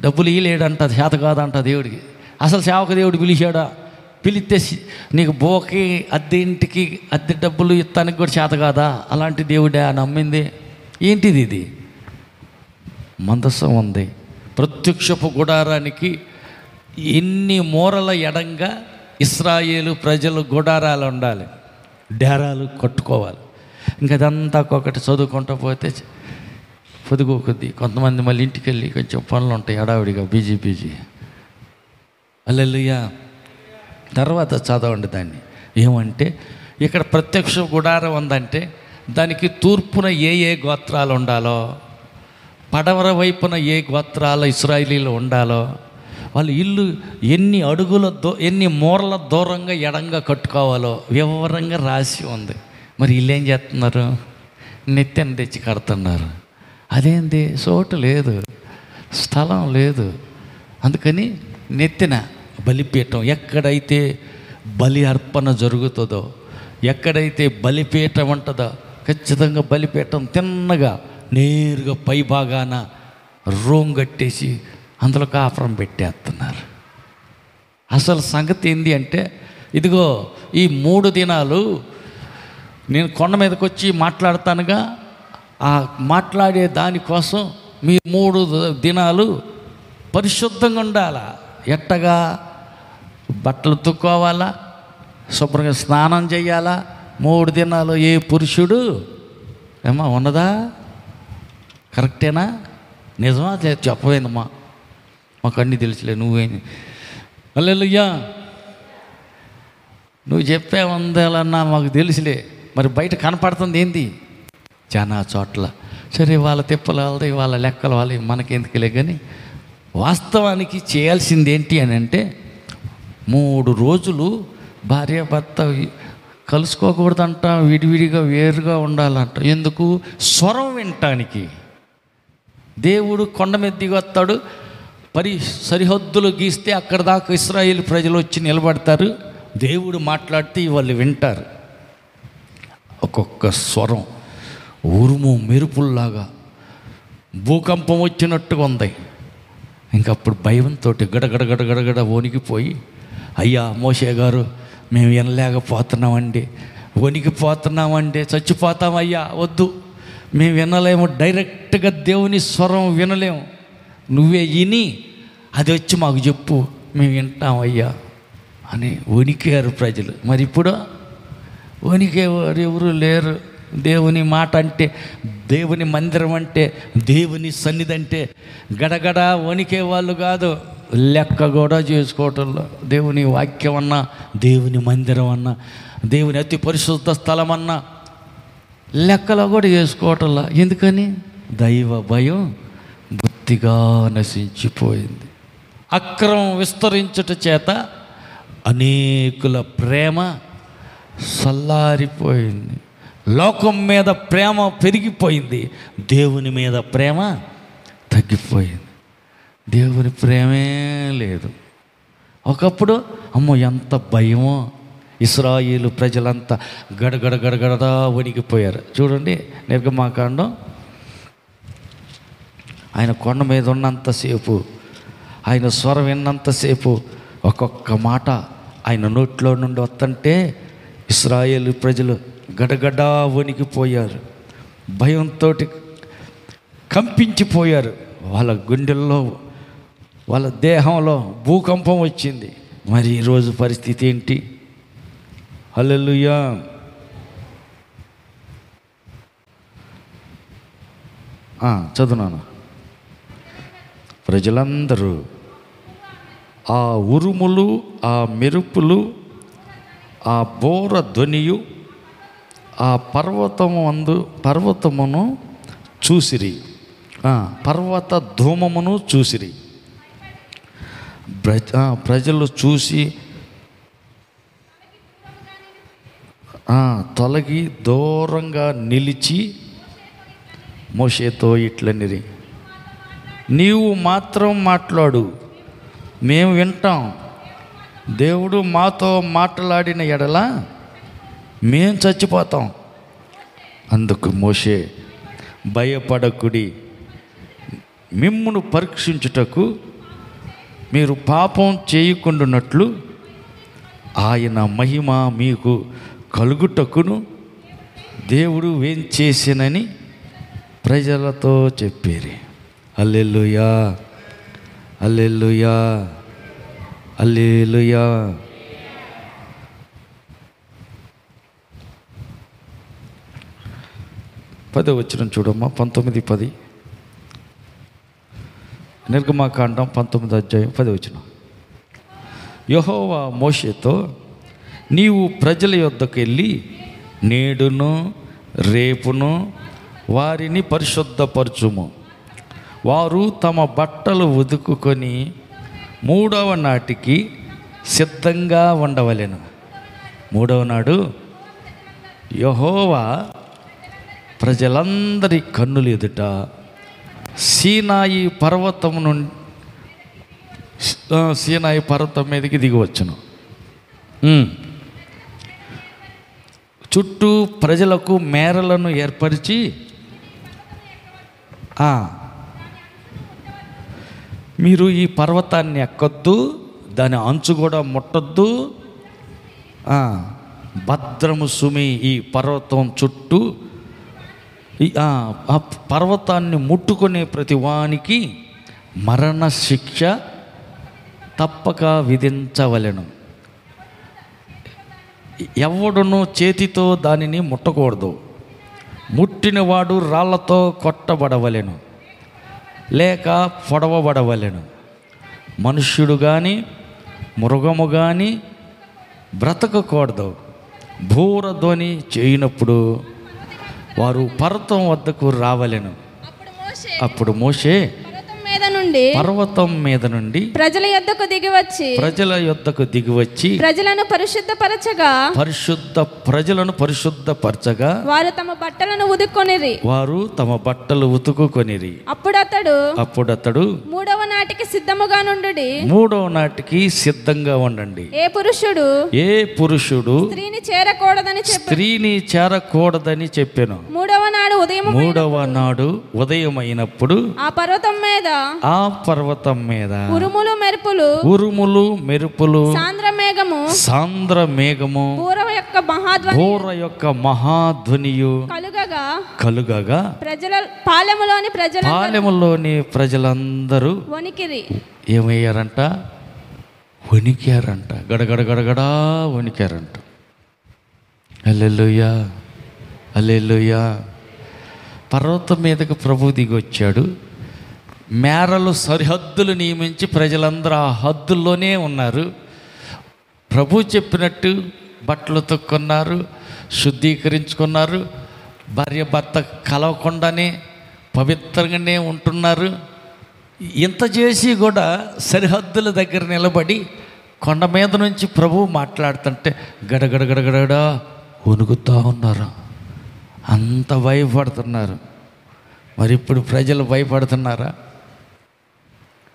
డబ్బులు ఇయ్యలేడంట, చేత కాదంట దేవుడికి. అసలు సేవక దేవుడు పిలిచాడా? పిలిస్తే నీకు బోకి అద్దె ఇంటికి అద్దె డబ్బులు ఇస్తానికి కూడా చేత కాదా? అలాంటి దేవుడే నమ్మింది. ఏంటిది ఇది? మందసం ఉంది. ప్రత్యక్షపు గుడారానికి ఎన్ని మూరల ఎడంగా ఇశ్రాయేలు ప్రజలు గుడారాలు ఉండాలి, డేరాలు కట్టుకోవాలి. ఇంకా అదంతా ఒక్కొక్కటి చదువుకుంటూ పోతే పొదుగుకుంది. కొంతమంది మళ్ళీ ఇంటికి వెళ్ళి కొంచెం పనులు ఉంటాయి, హడావిడిగా బిజీ. హల్లెలూయా. తర్వాత చదవండి దాన్ని. ఏమంటే ఇక్కడ ప్రత్యక్ష గుడారం ఉందంటే దానికి తూర్పున ఏ గోత్రాలు ఉండాలో, పడమర వైపున ఏ గోత్రాల ఇశ్రాయేలీలు ఉండాలో, వాళ్ళు ఇల్లు ఎన్ని మూరల దూరంగా ఎడంగా కట్టుకోవాలో వివరంగా రాసి ఉంది. మరి ఇల్లు ఏం చేస్తున్నారు? నెత్తెన తెచ్చి కడుతున్నారు. అదేంటి? చోటు లేదు, స్థలం లేదు. అందుకని నెత్తిన బలిపీఠం, ఎక్కడైతే బలి అర్పణ జరుగుతుందో, ఎక్కడైతే బలిపీఠం ఉంటుందో ఖచ్చితంగా బలిపీఠం తిన్నగా నేరుగా పై భాగాన రూమ్ కట్టేసి అందులో కాపురం పెట్టేస్తున్నారు. అసలు సంగతి ఏంది అంటే, ఇదిగో ఈ 3 దినాలు నేను కొండ మీదకి వచ్చి మాట్లాడతానుగా, ఆ మాట్లాడే దానికోసం మీరు 3 దినాలు పరిశుద్ధంగా ఉండాలా. ఎట్టగా? బట్టలు ఉతుక్కోవాలా, శుభ్రంగా స్నానం చేయాలా. 3 దినాలు ఏ పురుషుడు ఉన్నదా? కరెక్టేనా? నిజమా? చెప్పవేందమ్మా, మాకు అన్నీ తెలుసులే, నువ్వేంది హల్లెలూయా, నువ్వు చెప్పే వందేలన్నా మాకు తెలుసులే. మరి బయట కనపడుతుంది ఏంది? చాలా చోట్ల సరే వాళ్ళ తిప్పలు వాళ్ళది, వాళ్ళ లెక్కలు వాళ్ళవి, మనకెందుకులే. కానీ వాస్తవానికి చేయాల్సింది ఏంటి అని అంటే 3 రోజులు భార్య భర్త కలుసుకోకూడదంట, విడివిడిగా వేరుగా ఉండాలంట. ఎందుకు? స్వరం వినటానికి. దేవుడు కొండ మీద దిగొస్తాడు, సరిహద్దులు గీస్తే అక్కడ దాకా ఇశ్రాయేలు ప్రజలు వచ్చి నిలబడతారు. దేవుడు మాట్లాడితే వాళ్ళు వింటారు. ఒక్కొక్క స్వరం ఉరుము మెరుపుల్లాగా భూకంపం వచ్చినట్టుగా ఉంది. ఇంకప్పుడు భయంతో గడగడ వణికిపోయి, అయ్యా మోషే గారు, మేము వినలేకపోతున్నామండి, వణికిపోతున్నామండి, చచ్చిపోతామయ్యా, వద్దు, మేము వినలేము, డైరెక్ట్గా దేవుని స్వరం వినలేము, నువ్వే విని అది వచ్చి మాకు చెప్పు, మేము వింటామయ్యా అని వణికారు ప్రజలు. మరి ఇప్పుడు వణికేవారు ఎవరు లేరు. దేవుని మాట అంటే, దేవుని మందిరం అంటే, దేవుని సన్నిధి అంటే గడగడ వణికే వాళ్ళు కాదు, లెక్క కూడా చేసుకోవటంలో. దేవుని వాక్యం అన్నా, దేవుని మందిరం అన్నా, దేవుని అతి పరిశుద్ధ స్థలం అన్నా లెక్కలో కూడా చేసుకోవటంలో. ఎందుకని? దైవ భయం బుద్ధిగా నశించిపోయింది. అక్రమం విస్తరించుట చేత అనేకుల ప్రేమ సల్లారిపోయింది. లోకం మీద ప్రేమ పెరిగిపోయింది, దేవుని మీద ప్రేమ తగ్గిపోయింది. దేవుని ప్రేమే లేదు. ఒకప్పుడు అమ్మో ఎంత భయమో, ఇశ్రాయేలు ప్రజలంతా గడగడదా వణికిపోయారు. చూడండి నిర్గమాకాండం, ఆయన కొండ మీద ఉన్నంతసేపు, ఆయన స్వరం విన్నంతసేపు ఒక్కొక్క మాట ఆయన నోట్లో నుండి వస్తుంటే ఇశ్రాయేలు ప్రజలు గడగడా వణికిపోయారు, భయంతో కంపించిపోయారు. వాళ్ళ గుండెల్లో, వాళ్ళ దేహంలో భూకంపం వచ్చింది. మరి ఈరోజు పరిస్థితి ఏంటి? హల్లెలూయా. చదువునాను. ప్రజలందరూ ఆ ఉరుములు, ఆ మెరుపులు, ఆ బోర ధ్వనియు, ఆ పర్వతమును చూసిరి, పర్వత ధూమమును చూసిరి. ప్రజలు చూసి తొలగి దూరంగా నిలిచి మోషేతో ఇట్లనిరి, నీవు మాత్రం మాట్లాడు, మేము వింటాం. దేవుడు మాతో మాట్లాడిన ఎడల మేం చచ్చిపోతాం. అందుకు మోషే, భయపడకుడి, మిమ్మును పరీక్షించుటకు మీరు పాపం చేయకుండానట్లు ఆయన మహిమ మీకు కలుగుటకును దేవుడు ఏం చేసినని ప్రజలతో చెప్పేరి. హల్లెలూయా, హల్లెలూయా, హల్లెలూయా. పదో వచనం చూడమ్మా, 19:10. నిర్గమాకాండం 19వ అధ్యాయం 10వ వచనం. యెహోవా మోషేతో, నీవు ప్రజల యొద్దకు వెళ్ళి నేడును రేపును వారిని పరిశుద్ధపరచుము. వారు తమ బట్టలు ఉతుకుకొని 3వ నాటికి సిద్ధంగా ఉండవలెను. 3వ నాడు యెహోవా ప్రజలందరి కన్నులు ఎదుట సీనాయి పర్వతం నుండి సీనాయి పర్వతం మీదకి దిగివచ్చును. చుట్టూ ప్రజలకు మేరలను ఏర్పరిచి, మీరు ఈ పర్వతాన్ని ఎక్కొద్దు, దాని అంచు కూడా ముట్టొద్దు, భద్రము సుమి ఈ పర్వతం చుట్టూ, ఆ పర్వతాన్ని ముట్టుకునే ప్రతి వానికి మరణ శిక్ష తప్పక విధించవలెను. ఎవడును చేతితో దానిని ముట్టకూడదు. ముట్టినవాడు రాళ్లతో కొట్టబడవలెను, లేక పొడవబడవలెను. మనుష్యుడు కానీ మృగము కానీ బ్రతకకూడదు. భూరధ్వని చేయనప్పుడు వారు పర్వతం వద్దకు రావలెను. అప్పుడు మోషే పర్వతం మీద నుండి ప్రజల యొద్దకు దిగివచ్చి ప్రజలను పరిశుద్ధపరచగా వారు తమ బట్టలు ఉతుకుకొనిరి. అప్పుడు అతడు మూడవ నాటికి సిద్ధంగా ఉండండి. ఏ పురుషుడు స్త్రీని చేరకూడదని చెప్పెను. మూడవ నాడు ఉదయమైనప్పుడు ఆ పర్వతం మీద ఉరుములు మెరుపులు సాంద్ర మేఘము బూర యొక్క మహాధ్వనియు కలుగగా పాలెములోని ప్రజలందరూ ఏమయ్యారంట? వణికారంట. గడగడగడగడా వణికారంట. హల్లెలూయా, హల్లెలూయా. పర్వతం మీదకు ప్రభు దిగి వచ్చాడు. మేరలు సరిహద్దులు నియమించి ప్రజలందరూ ఆ హద్దుల్లోనే ఉన్నారు. ప్రభు చెప్పినట్టు బట్టలు తొక్కున్నారు, శుద్ధీకరించుకున్నారు, భార్య భర్త కలవకుండానే పవిత్రంగానే ఉంటున్నారు. ఇంత చేసి కూడా సరిహద్దుల దగ్గర నిలబడి కొండ మీద నుంచి ప్రభు మాట్లాడుతుంటే గడగడగడగడ వణుకుతూ ఉన్నారు. అంత భయపడుతున్నారు. మరి ఇప్పుడు ప్రజలు భయపడుతున్నారా?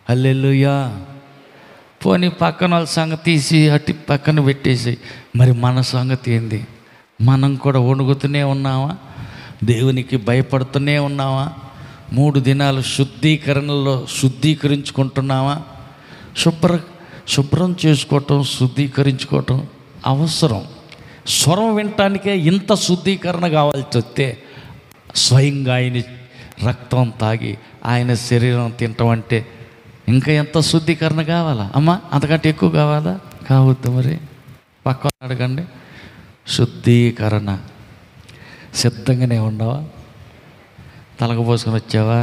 హల్లెలూయా. పోనీ పక్కన వాళ్ళ సంగతి తీసి అటు పక్కన పెట్టేసి మరి మన సంగతి ఏంది? మనం కూడా వణుకుతూనే ఉన్నామా? దేవునికి భయపడుతూనే ఉన్నామా? 3 దినాలు శుద్ధీకరణలో శుద్ధీకరించుకుంటున్నామా? శుభ్రం చేసుకోవటం, శుద్ధీకరించుకోవటం అవసరం. స్వరం వినటానికే ఇంత శుద్ధీకరణ కావాల్సి వస్తే స్వయంగా ఆయన రక్తం తాగి ఆయన శరీరం తినటం అంటే ఇంకా ఎంత శుద్ధీకరణ కావాలా అమ్మా? అంతకంటే ఎక్కువ కావాలా? కావద్దు. మరి పక్కన అడగండి. శుద్ధీకరణ సిద్ధంగానే ఉండవా? తలకు పోసుకొని వచ్చావా?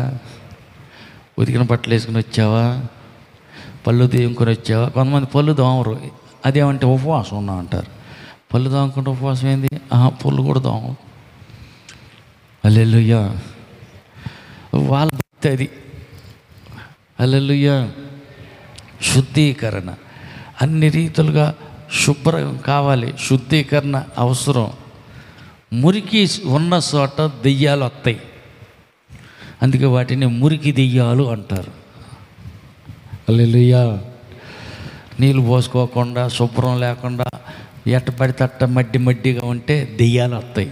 ఉతికిన బట్టలు వేసుకుని వచ్చావా? పళ్ళు తీయుకొని వచ్చావా? కొంతమంది పళ్ళు దోమరు. అదేమంటే ఉపవాసం ఉన్నా అంటారు. పళ్ళు దోమకుంటే ఉపవాసం ఏంది? పళ్ళు కూడా దోమ. హల్లెలూయా. వాళ్ళ భక్తి అది. హల్లెలూయా. శుద్ధీకరణ అన్ని రీతులుగా శుభ్రం కావాలి. శుద్ధీకరణ అవసరం. మురికి ఉన్న చోట దెయ్యాలు వస్తాయి. అందుకే వాటిని మురికి దెయ్యాలు అంటారు. హల్లెలూయా. నీళ్ళు పోసుకోకుండా శుభ్రం లేకుండా ఎట్ట పడితే అట్ట మడ్డిగా ఉంటే దెయ్యాలు వస్తాయి.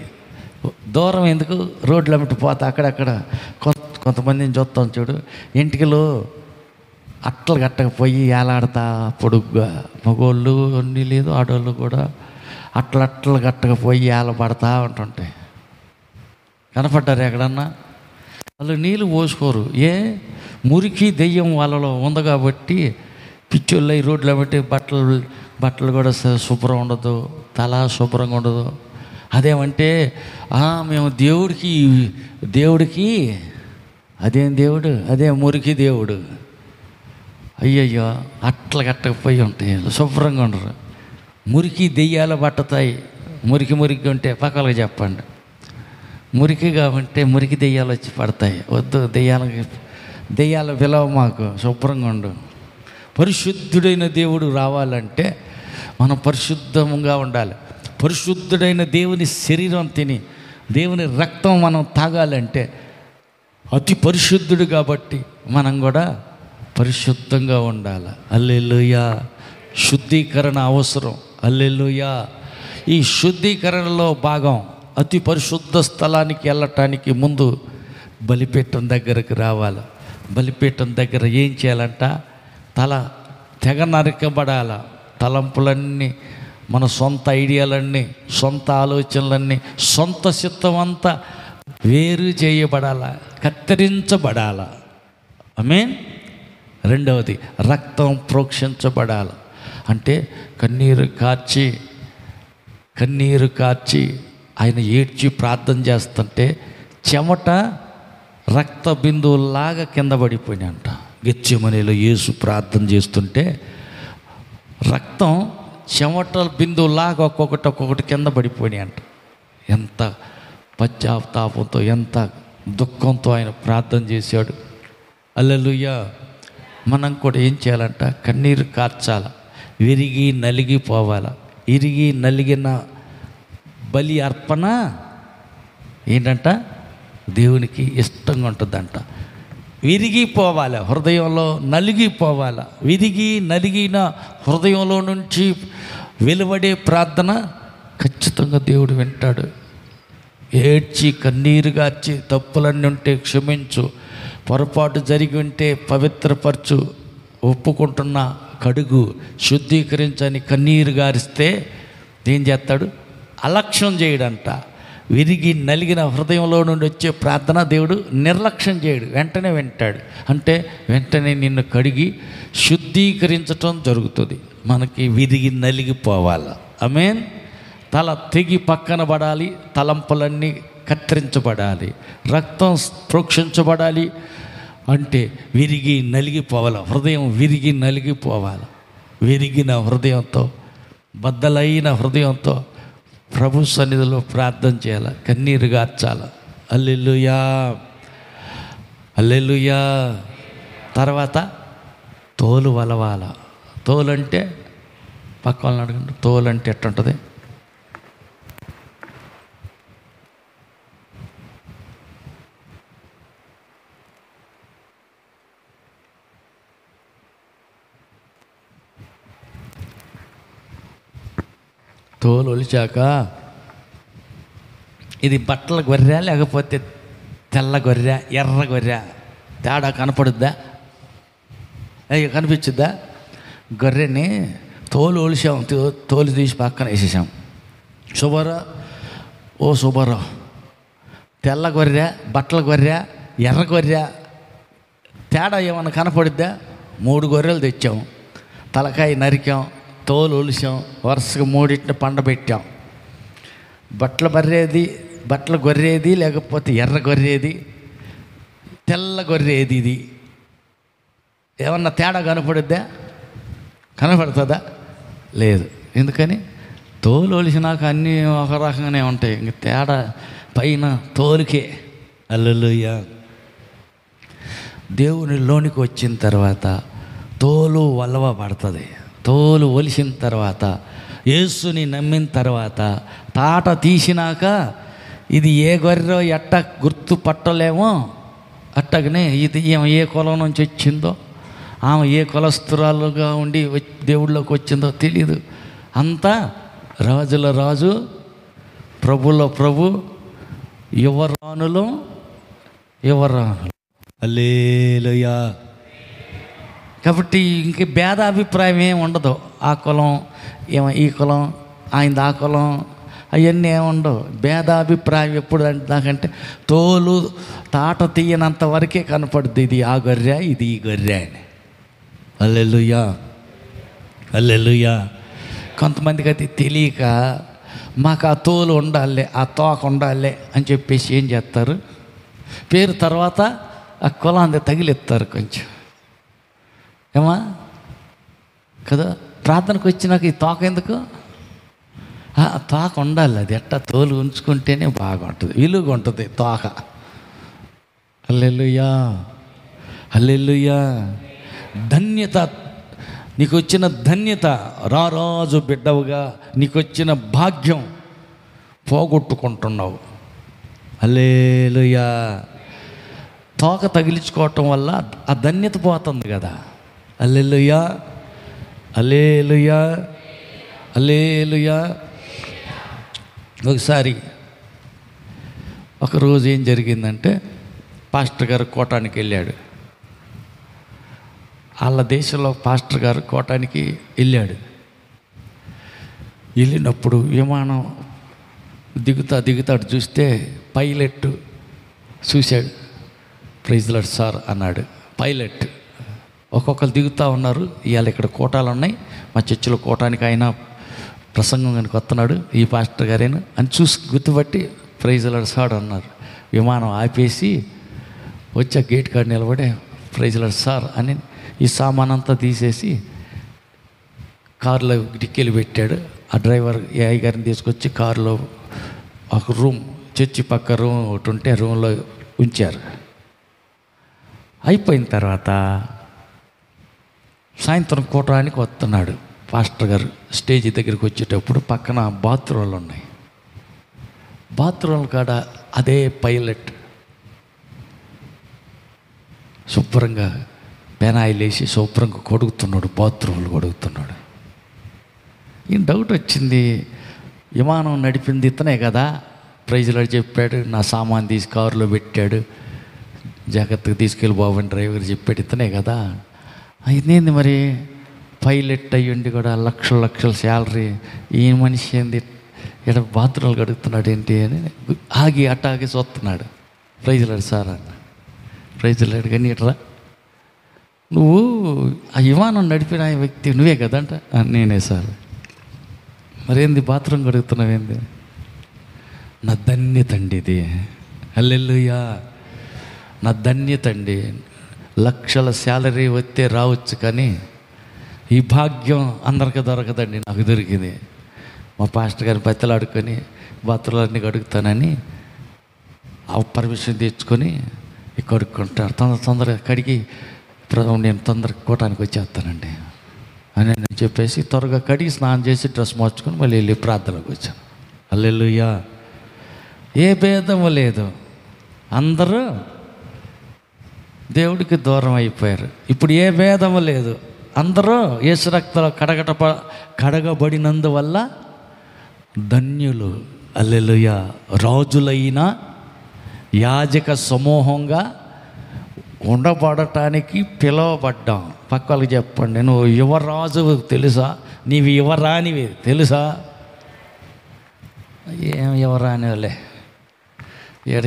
దూరం ఎందుకు? రోడ్లు అమ్మటి పోతా అక్కడక్కడ కొంతమందిని చూస్తాం చూడు, ఇంటికిలో అట్టలు కట్టకపోయి ఏలాడతా పొడుగ్గా, మగోళ్ళు అన్నీ లేదు ఆడవాళ్ళు కూడా అట్టలు కట్టకపోయి ఏలబడతా ఉంటుంటాయి. కనపడ్డారు ఎక్కడన్నా? వాళ్ళు నీళ్ళు పోసుకోరు. మురికి దెయ్యం వాళ్ళలో ఉంది కాబట్టి పిచ్చోళ్ళు ఈ రోడ్లు బట్టి బట్టలు కూడా శుభ్రం ఉండదు, తల శుభ్రంగా ఉండదు. అదేమంటే మేము దేవుడికి అదేం దేవుడు? అదే మురికి దేవుడు. అయ్యయ్యో, అట్లా కట్టకపోయి ఉంటాయి, శుభ్రంగా ఉండరు. మురికి దెయ్యాలు పట్టతాయి. మురికి ఉంటే పక్కలకు చెప్పండి. మురికిగా ఉంటే మురికి దెయ్యాలు వచ్చి పడతాయి. వద్దు, దెయ్యాల విలువ మాకు. శుభ్రంగా ఉండు. పరిశుద్ధుడైన దేవుడు రావాలంటే మనం పరిశుద్ధంగా ఉండాలి. పరిశుద్ధుడైన దేవుని శరీరం తిని దేవుని రక్తం మనం తాగాలంటే అతి పరిశుద్ధుడు కాబట్టి మనం కూడా పరిశుద్ధంగా ఉండాలి. హల్లెలూయా. శుద్ధీకరణ అవసరం. హల్లెలూయా. ఈ శుద్ధీకరణలో భాగం అతి పరిశుద్ధ స్థలానికి వెళ్ళటానికి ముందు బలిపీఠం దగ్గరకు రావాలి. బలిపీఠం దగ్గర ఏం చేయాలంట? తల తెగ నరకబడాల. తలంపులన్నీ, మన సొంత ఐడియాలన్నీ, సొంత ఆలోచనలన్నీ, సొంత చిత్తం అంతా వేరు చేయబడాల, కత్తిరించబడాల. ఆమేన్. రెండవది రక్తం ప్రోక్షించబడాలి. అంటే కన్నీరు కార్చి ఆయన ఏడ్చి ప్రార్థన చేస్తుంటే చెమట రక్త బిందువులాగా కింద పడిపోయినాయంట. గెత్సేమనీలో యేసు ప్రార్థన చేస్తుంటే రక్తం చెమట బిందువులాగా ఒక్కొక్కటి కింద పడిపోయినాయంట. ఎంత పశ్చాత్తాపంతో, ఎంత దుఃఖంతో ఆయన ప్రార్థన చేశాడు. హల్లెలూయా. మనం కూడా ఏం చేయాలంట? కన్నీరు కార్చాల, విరిగి నలిగిపోవాల. విరిగి నలిగిన బలి అర్పణ ఏంటంట? దేవునికి ఇష్టంగా ఉంటుందంట. విరిగిపోవాలి, హృదయంలో నలిగిపోవాలి. విరిగి నలిగిన హృదయంలో నుంచి వెలువడే ప్రార్థన ఖచ్చితంగా దేవుడు వింటాడు. ఏడ్చి కన్నీరు గార్చి తప్పులన్నీ ఉంటే క్షమించు, పొరపాటు జరిగి ఉంటే పవిత్రపరచు, ఒప్పుకుంటున్న కడుగు, శుద్ధీకరించని కన్నీరు గారిస్తే ఏం చేస్తాడు? అలక్ష్యం చేయడంట. విరిగి నలిగిన హృదయంలో నుండి వచ్చే ప్రార్థన దేవుడు నిర్లక్ష్యం చేయడు, వెంటనే వింటాడు. అంటే వెంటనే నిన్ను కడిగి శుద్ధీకరించటం జరుగుతుంది. మనకి విరిగి నలిగిపోవాలి. ఆమేన్. తల తెగి పక్కన పడాలి, తలంపులన్నీ కత్తిరించబడాలి, రక్తం ప్రోక్షించబడాలి. అంటే విరిగి నలిగిపోవాలి, హృదయం విరిగి నలిగిపోవాలి. విరిగిన హృదయంతో, బద్దలైన హృదయంతో ప్రభు సన్నిధిలో ప్రార్థన చేయాలి, కన్నీరు గార్చాల. హల్లెలూయా, హల్లెలూయా. తర్వాత తోలు వలవాల. తోలు అంటే పక్క వాళ్ళని అడగండి, తోలు అంటే ఎట్టుంటుంది? తోలు ఒలిచాక ఇది బట్టల గొర్రె లేకపోతే తెల్ల గొర్రె, ఎర్ర గొర్రె, తేడా కనపడుద్దా? అయ్యో కనిపించుద్దా? గొర్రెని తోలు ఒలిసాం, తోలు తీసి పక్కన వేసేసాం. శుభరా, ఓ శుభరా, తెల్ల గొర్రె, బట్టల గొర్రె, ఎర్ర గొర్రె, తేడా ఏమన్నా కనపడుద్దా? 3 గొర్రెలు తెచ్చాం, తలకాయ నరికాం, తోలు ఒలిసాం, వరుసగా 3 పండబెట్టాం. బట్టల గొర్రెది లేకపోతే ఎర్ర గొర్రెది, తెల్ల గొర్రెది? ఇది ఏమన్నా తేడా కనపడుద్దా? కనపడుతుందా? లేదు. ఎందుకని? తోలు ఒలిసినాక అన్నీ ఒక రకంగానే ఉంటాయి, ఇంక తేడా పైన తోలుకే. హల్లెలూయా. దేవునిలోనికి వచ్చిన తర్వాత తోలు వలవబడుతుంది. తోలు ఒలిసిన తర్వాత, యేసుని నమ్మిన తర్వాత, తాట తీసినాక ఇది ఏ గొర్రెో ఎట్ట గుర్తు పట్టలేమో, అట్టగనే ఇది ఏ కులం నుంచి వచ్చిందో, ఆమె ఏ కులస్తురాలుగా ఉండి దేవుళ్ళలోకి వచ్చిందో తెలియదు. అంతా రాజుల రాజు, ప్రభుల ప్రభు, యువరాణులు. హల్లెలూయా. కాబట్టి ఇంక భేదాభిప్రాయం ఏమి ఉండదు. ఆ కులం ఈ కులం, ఆయన ఆ కులం, అవన్నీ ఏముండవు. భేదాభిప్రాయం ఎప్పుడు నాకంటే తోలు తాట తీయనంత వరకే కనపడుద్ది, ఇది ఆ గొర్రె, ఇది ఈ గొర్రె అని. హల్లెలూయా, హల్లెలూయా. కొంతమందికి అది తెలియక మాకు ఆ తోలు ఉండాలి, ఆ తోక ఉండాలి అని చెప్పేసి ఏం చేస్తారు? పేరు తర్వాత ఆ కులాన్ని తగిలిస్తారు కొంచెం, ఏమా కదా? ప్రార్థనకు వచ్చినాక ఈ తోక ఎందుకు? తోక ఉండాలి, అది ఎట్టా తోలు ఉంచుకుంటేనే బాగుంటుంది, విలువగా ఉంటుంది తోక. హల్లెలూయా, హల్లెలూయా. ధన్యత, నీకు వచ్చిన ధన్యత, రారాజు బిడ్డవుగా నీకు వచ్చిన భాగ్యం పోగొట్టుకుంటున్నావు. హల్లెలూయా. తోక తగిలించుకోవటం వల్ల ఆ ధన్యత పోతుంది కదా. హల్లెలూయా, హల్లెలూయా, హల్లెలూయా. ఒకరోజు ఏం జరిగిందంటే, పాస్టర్ గారు కోటానికి వెళ్ళాడు. వాళ్ళ దేశంలో పాస్టర్ గారు కోటానికి వెళ్ళినప్పుడు విమానం దిగుతాడు చూస్తే పైలట్ చూశాడు. ప్రైజ్ లార్డ్ సార్ అన్నాడు పైలట్. ఒక్కొక్కరు దిగుతూ ఉన్నారు. ఇవాళ ఇక్కడ కోటాలు ఉన్నాయి, మా చర్చిలో కోటానికి ఆయన ప్రసంగం కనుక వస్తున్నాడు ఈ పాస్టర్ గారేను అని చూసి గుర్తుపట్టి ప్రైజ్లాడు సార్ అన్నారు. విమానం ఆపేసి వచ్చి ఆ గేట్ కాడ నిలబడే ప్రైజ్లాడు సార్ అని ఈ సామాన్ అంతా తీసేసి కారులో డిక్కీలు పెట్టాడు. ఆ డ్రైవర్ ఏఐ గారిని తీసుకొచ్చి కారులో ఒక రూమ్, చర్చి పక్క రూమ్ ఒకటి ఉంటే రూమ్లో ఉంచారు. అయిపోయిన తర్వాత సాయంత్రం కూటానికి వస్తున్నాడు పాస్టర్ గారు. స్టేజ్ దగ్గరికి వచ్చేటప్పుడు పక్కన బాత్రూమ్లు ఉన్నాయి. బాత్రూమ్ కాడ అదే పైలట్ శుభ్రంగా పెనాయిల్ వేసి శుభ్రంగా కడుగుతున్నాడు, బాత్రూమ్లు కడుగుతున్నాడు. ఈయన డౌట్ వచ్చింది, విమానం నడిపింది ఇతనే కదా, ప్రైజ్లో చెప్పాడు, నా సామాన్ తీసి కారులో పెట్టాడు, జాగ్రత్తగా తీసుకెళ్ళి బాబు అని డ్రైవర్ చెప్పాడు, ఇతనే కదా. ఇదేంది మరి పైలట్ అయ్యుండి కూడా లక్షల శాలరీ, ఈ మనిషి ఏంది ఇక్కడ బాత్రూమ్లు కడుగుతున్నాడు ఏంటి అని ఆగి అట్టాగి చూస్తున్నాడు. ప్రైజ్లాడు సార్ అన్న. ప్రైజ్లాడు కానీ ఇట్లా నువ్వు ఆ విమానం నడిపిన వ్యక్తి నువ్వే కదంట. నేనే సార్. మరేంది బాత్రూమ్ కడుగుతున్నావేంది? నా ధన్యత అండి ఇది. హల్లెలూయా. నా ధన్యత అండి. లక్షల శాలరీ వస్తే రావచ్చు, కానీ ఈ భాగ్యం అందరికీ దొరకదండి. నాకు దొరికింది. మా పాస్టర్ గారిని బతిలాడుకొని బాత్రూమ్లన్నీ కడుగుతానని ఆ పర్మిషన్ తెచ్చుకొని కడుక్కుంటారు. తొందరగా కడిగి నేను తొందరగా కూటానికి వచ్చేస్తానండి అని నేను చెప్పేసి త్వరగా కడిగి స్నానం చేసి డ్రెస్ మార్చుకొని మళ్ళీ వెళ్ళి ప్రార్థనకు వచ్చాను. హల్లెలూయా. ఏ భేదము లేదు, అందరూ దేవుడికి దూరం అయిపోయారు. ఇప్పుడు ఏ భేదము లేదు, అందరూ యేసు రక్తంలో కడగబడినందువల్ల ధన్యులు. హల్లెలూయా. రాజులైన యాజక సమూహంగా ఉండబడటానికి పిలువబడ్డాం. పక్క వాళ్ళకి చెప్పండి, నువ్వు యువరాజు తెలుసా, నీవి యువరానివి తెలుసా? ఏం యువరానిలే,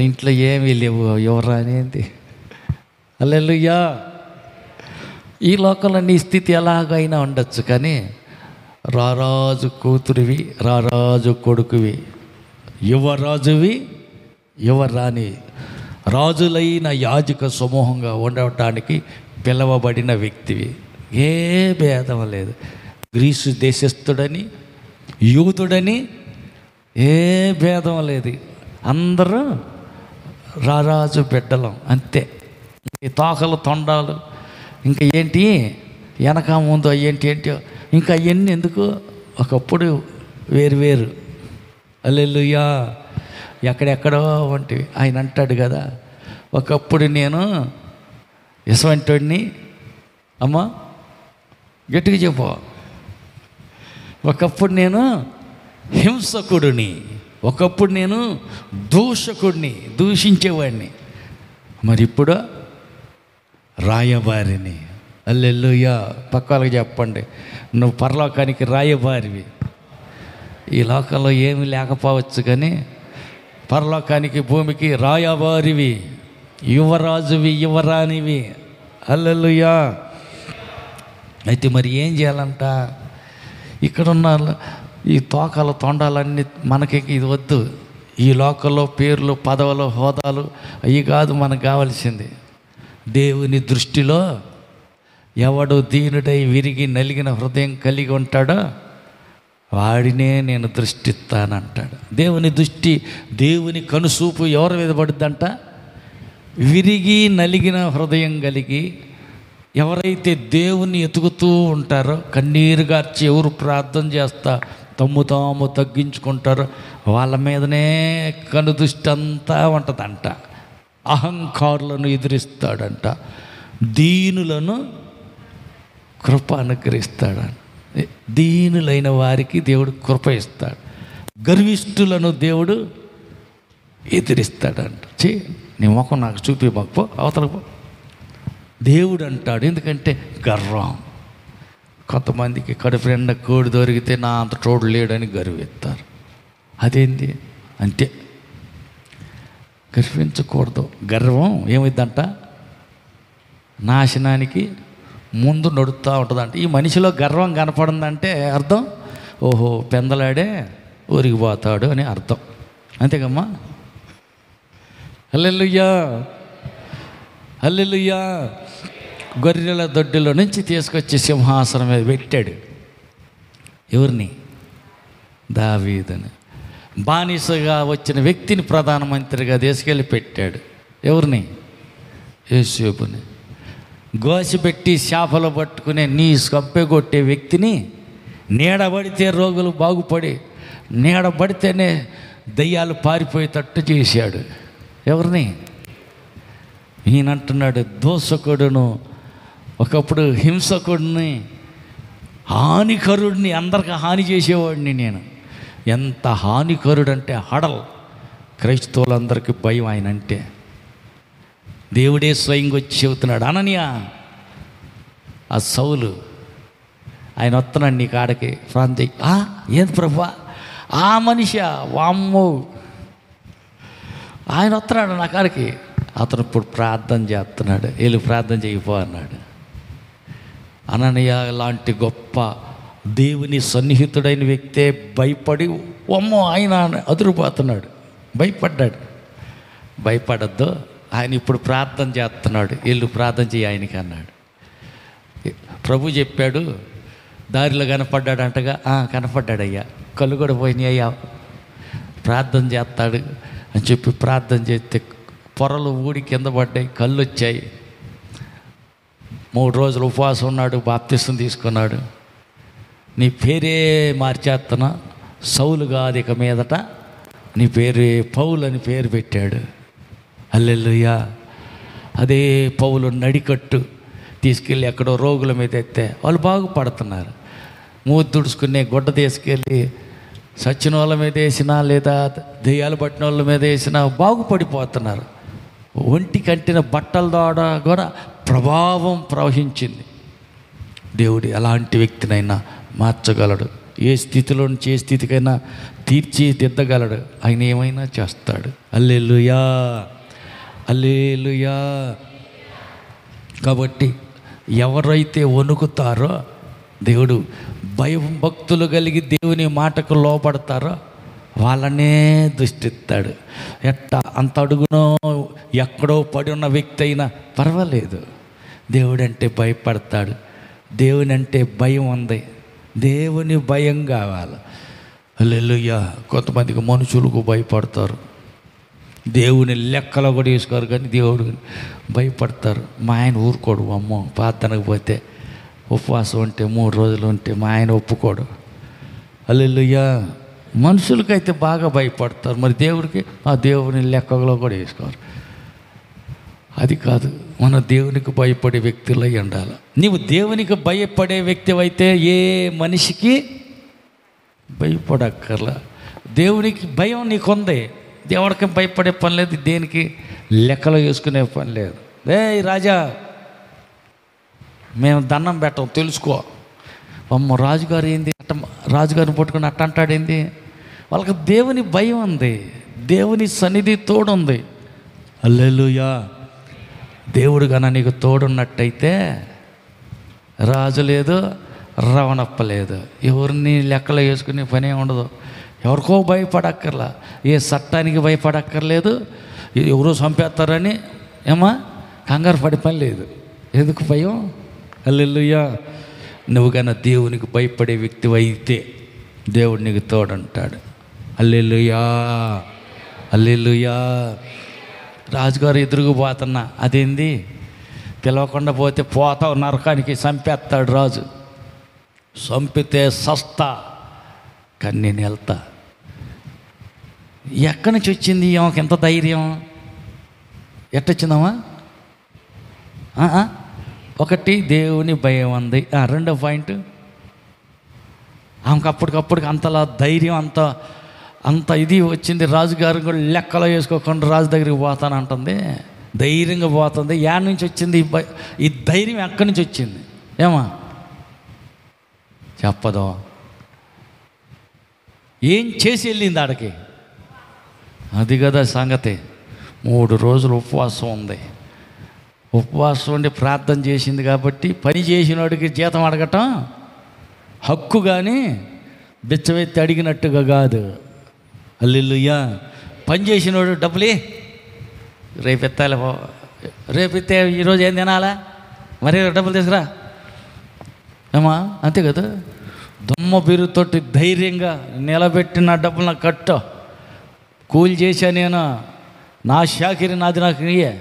ఇంట్లో ఏమీ లేవు, యువరాని ఏంటి? హల్లెలూయా. ఈ లోకంలో నీ స్థితి ఎలాగైనా ఉండొచ్చు, కానీ రారాజు కూతురివి, రారాజు కొడుకువి, యువరాజువి, యువరాణి, రాజులైన యాజక సమూహంగా ఉండటానికి పిలవబడిన వ్యక్తివి. ఏ భేదం లేదు. గ్రీసు దేశస్థుడని, యూదుడని ఏ భేదం లేదు. అందరూ రారాజు బిడ్డలం అంతే. ఈ తోకలు తొండాలు ఇంకా ఏంటి వెనక ముందు ఏంటో ఇంకా అవన్నీ ఎందుకు? ఒకప్పుడు వేరు. హల్లెలూయా. ఎక్కడెక్కడో వంటివి. ఆయన అంటాడు కదా, ఒకప్పుడు నేను యశ్వంతుడిని, అమ్మా గట్టిగా చెప్పు, ఒకప్పుడు నేను హింసకుడిని, ఒకప్పుడు నేను దూషకుడిని, దూషించేవాడిని, మరి ఇప్పుడు రాయబారిని. హల్లెలూయా. పక్క వాళ్ళకి చెప్పండి, నువ్వు పరలోకానికి రాయబారివి. ఈ లోకంలో ఏమి లేకపోవచ్చు, కానీ పరలోకానికి భూమికి రాయబారివి, యువరాజువి, యువరానివి. హల్లెలూయా. అయితే మరి ఏం చేయాలంట? ఇక్కడున్న ఈ తోకలు తొండాలన్నీ మనకి ఇది వద్దు. ఈ లోకంలో పేర్లు, పదవులు, హోదాలు అవి కాదు మనకు కావాల్సింది. దేవుని దృష్టిలో ఎవడు దీనుడై విరిగి నలిగిన హృదయం కలిగి ఉంటాడో వాడినే నేను దృష్టిస్తానంటాడు. దేవుని దృష్టి, దేవుని కనుసూపు ఎవరి మీద పడుద్దంట? విరిగి నలిగిన హృదయం కలిగి ఎవరైతే దేవుని ఎతుకుతూ ఉంటారో, కన్నీరు గార్చి ఎవరు ప్రార్థన చేస్తా తమ్ము తాము తగ్గించుకుంటారో వాళ్ళ మీదనే కనుదృష్టి అంతా ఉంటుందంట. అహంకారులను ఎదిరిస్తాడంట, దీనులను కృప అనుగ్రహిస్తాడంట. దీనులైన వారికి దేవుడు కృప ఇస్తాడు, గర్విష్ఠులను దేవుడు ఎదిరిస్తాడంట. నీ ముఖం నాకు చూపి మాకు అవతలకు దేవుడు అంటాడు. ఎందుకంటే గర్వం. కొంతమందికి కడుపు నిండా కోడి దొరికితే నా అంత తోడు లేడని గర్విస్తారు. అదేంటి అంటే గర్వించకూడదు. గర్వం ఏమైందంట? నాశనానికి ముందు నడుస్తూ ఉంటుందంట. ఈ మనిషిలో గర్వం కనపడిందంటే అర్థం ఓహో పెందలాడే ఊరికి పోతాడు అని అర్థం. అంతేకమ్మా. హల్లెలూయా, హల్లెలూయా. గొర్రెల దొడ్డిలో నుంచి తీసుకొచ్చి సింహాసనం మీద పెట్టాడు. ఎవరిని? దావీదుని. బానిసగా వచ్చిన వ్యక్తిని ప్రధానమంత్రిగా తీసుకెళ్ళి పెట్టాడు. ఎవరిని? యోసేపుని. గోసిపెట్టి చేపలు పట్టుకునే నీ కొట్టే వ్యక్తిని నీడబడితే రోగులు బాగుపడి, నీడబడితేనే దయ్యాలు పారిపోయేటట్టు చేశాడు. ఎవరిని? ఈయనంటున్నాడు దోషకుడును, ఒకప్పుడు హింసకుడిని, హానికరుడిని, అందరికి హాని చేసేవాడిని నేను. ఎంత హానికరుడంటే హడల్. క్రైస్తవులందరికీ భయం ఆయన అంటే. దేవుడే స్వయంగా వచ్చి చెబుతున్నాడు, అననీయ, ఆ సౌలు ఆయన వస్తున్నాడు నీ కాడకి, ప్రాంతి. ఏంది ప్రభా? ఆ మనిషి వామ్మో, ఆయన వస్తున్నాడు నా కాడికి. అతను ఇప్పుడు ప్రార్థన చేస్తున్నాడు. వెళ్ళి ప్రార్థన చేయపో అన్నాడు. అననీయ లాంటి గొప్ప దేవుని సన్నిహితుడైన వ్యక్తే భయపడి, అమ్మో ఆయన అదురుపోతున్నాడు. భయపడ్డాడు. భయపడద్దు, ఆయన ఇప్పుడు ప్రార్థన చేస్తున్నాడు, వెళ్ళి ప్రార్థన చేయి ఆయనకి అన్నాడు. ప్రభు చెప్పాడు, దారిలో కనపడ్డాడు అంటగా. కనపడ్డాడయ్యా, కళ్ళు కూడా పోయినాయి అయ్యా, ప్రార్థన చేస్తాడు అని చెప్పి ప్రార్థన చేస్తే పొరలు ఊడి కింద పడ్డాయి, కళ్ళు వచ్చాయి. 3 రోజులు ఉపవాసం ఉన్నాడు, బాప్తిసం తీసుకున్నాడు. నీ పేరే మార్చేస్తున్నా, సౌలు కాదు ఇక మీదట, నీ పేరే పౌలు అని పేరు పెట్టాడు. హల్లెలూయా. అదే పౌలు నడికట్టు తీసుకెళ్ళి ఎక్కడో రోగుల మీద ఎత్తే వాళ్ళు బాగుపడుతున్నారు. మూతి తుడుచుకునే గుడ్డ తీసుకెళ్ళి సచ్చిన వాళ్ళ మీద వేసినా, లేదా దెయ్యాలు పట్టిన వాళ్ళ మీద వేసినా బాగుపడిపోతున్నారు. ఒంటి కంటిన బట్టల ద్వారా కూడా ప్రభావం ప్రవహించింది. దేవుడు ఎలాంటి వ్యక్తినైనా మార్చగలడు. ఏ స్థితిలో నుంచి ఏ స్థితికైనా తీర్చిదిద్దగలడు. ఆయన ఏమైనా చేస్తాడు. హల్లెలూయా, హల్లెలూయా. కాబట్టి ఎవరైతే వణుకుతారో, దేవుడు భయం భక్తులు కలిగి దేవుని మాటకు లోపడతారో వాళ్ళనే దృష్టిస్తాడు. అంత అడుగునో ఎక్కడో పడి ఉన్న వ్యక్తి అయినా పర్వాలేదు, దేవుడంటే భయపడతాడు. దేవుని అంటే భయం ఉంది, దేవుని భయం కావాలి. హల్లెలూయా. కొంతమందికి మనుషులకు భయపడతారు, దేవుని లెక్కలో కూడా వేసుకోరు, కానీ దేవుడు భయపడతారు. మా ఆయన ఊరుకోడు, అమ్మో ప్రార్థనకు పోతే ఉపవాసం ఉంటే 3 రోజులు ఉంటే మా ఆయన ఒప్పుకోడు. హల్లెలూయా. మనుషులకైతే బాగా భయపడతారు, మరి దేవుడికి ఆ దేవుని లెక్కలో కూడా వేసుకోరు. అది కాదు, మన దేవునికి భయపడే వ్యక్తులై ఉండాలి. నీవు దేవునికి భయపడే వ్యక్తి అయితే ఏ మనిషికి భయపడక్కర్లా. దేవునికి భయం నీకుంది, దేవుడికి భయపడే పని లేదు, దేనికి లెక్కలో వేసుకునే పని లేదు. రాజా మేము దండం పెట్టం, తెలుసుకో. అమ్మ రాజుగారు ఏంది అట్ట, రాజుగారిని పట్టుకుని అట్ట అంటాడేంది? వాళ్ళకి దేవుని భయం ఉంది, దేవుని సన్నిధి తోడుంది. హల్లెలూయా. దేవుడు కన్నా నీకు తోడున్నట్టయితే రాజు లేదు, రవణప్ప లేదు, ఎవరిని లెక్కలో వేసుకునే పనే ఉండదు. ఎవరికో భయపడక్కర్లా, ఏ చట్టానికి భయపడక్కర్లేదు, ఎవరో చంపేస్తారని కంగారు పడే పని లేదు. ఎందుకు భయం? హల్లెలూయా. నువ్వు కన్నా దేవునికి భయపడే వ్యక్తి అయితే దేవుడు నీకు తోడంటాడు. హల్లెలూయా, హల్లెలూయా. రాజుగారు ఎదురుగు పోతున్నా, అదేంది పిలవకుండా పోతావు నరకానికి, చంపేస్తాడు రాజు. చంపితే సస్తా, కానీ నేను వెళ్తా. ఎక్కడి నుంచి వచ్చింది ఆమెకి ఎంత ధైర్యం? ఎట్టొచ్చిందమ్మా? ఒకటి దేవుని భయం ఉంది. రెండో పాయింట్, ఆమెకు అప్పటికప్పటికి అంతలా ధైర్యం, అంత ఇది వచ్చింది. రాజుగారు కూడా లెక్కలో వేసుకోకుండా రాజు దగ్గరికి పోతానంటుంది, ధైర్యంగా పోతుంది. యాడ్ నుంచి వచ్చింది ఈ ధైర్యం? ఎక్కడి నుంచి వచ్చింది? ఏమా చెప్పదో? ఏం చేసి వెళ్ళింది ఆడికి? అది కదా సంగతి. 3 రోజులు ఉపవాసం ఉంది. ఉపవాసం ఉండి ప్రార్థన చేసింది కాబట్టి పని చేసినోడికి జీతం అడగటం హక్కు, కానీ బిచ్చమెత్తి అడిగినట్టుగా కాదు. హల్లెలూయా. పని చేసినోడు డబ్బులే రేపు ఎత్తాలి, రేపు ఎత్తే ఈరోజు ఏం తినాలా, మరి డబ్బులు తీసుకురా ఏమా, అంతే కదా. దొమ్మ బిరుతోటి ధైర్యంగా నిలబెట్టిన డబ్బులు నాకు కట్టు, కూలి చేశా నేను, నా షాకిరి నాది నాకు నీయే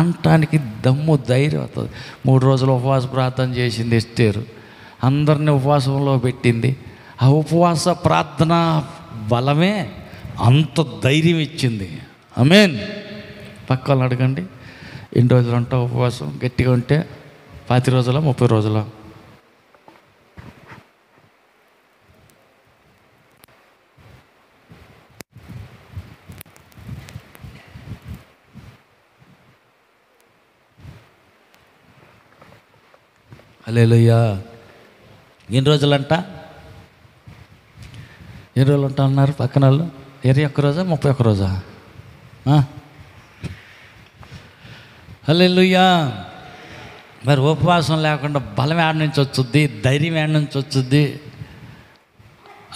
అంటానికి దమ్ము ధైర్యం అవుతుంది. 3 రోజులు ఉపవాస ప్రార్థన చేసింది ఎస్తేరు, అందరినీ ఉపవాసంలో పెట్టింది. ఆ ఉపవాస ప్రార్థన బలమే అంత ధైర్యం ఇచ్చింది. ఆమేన్. పక్క వాళ్ళని అడగండి, ఎన్ని రోజులు ఉంటావు ఉపవాసం? గట్టిగా ఉంటే 20 రోజుల 30 రోజుల? హల్లెలూయా. ఎన్ని రోజులంట? ఎన్ని రోజులు ఉంటా అన్నారు పక్కన వాళ్ళు? 21 రోజా 31 రోజా? హల్లెలూయా. మరి ఉపవాసం లేకుండా బలం ఏడ నుంచి వచ్చుద్ది, ధైర్యం ఏడ నుంచి వచ్చుద్ది?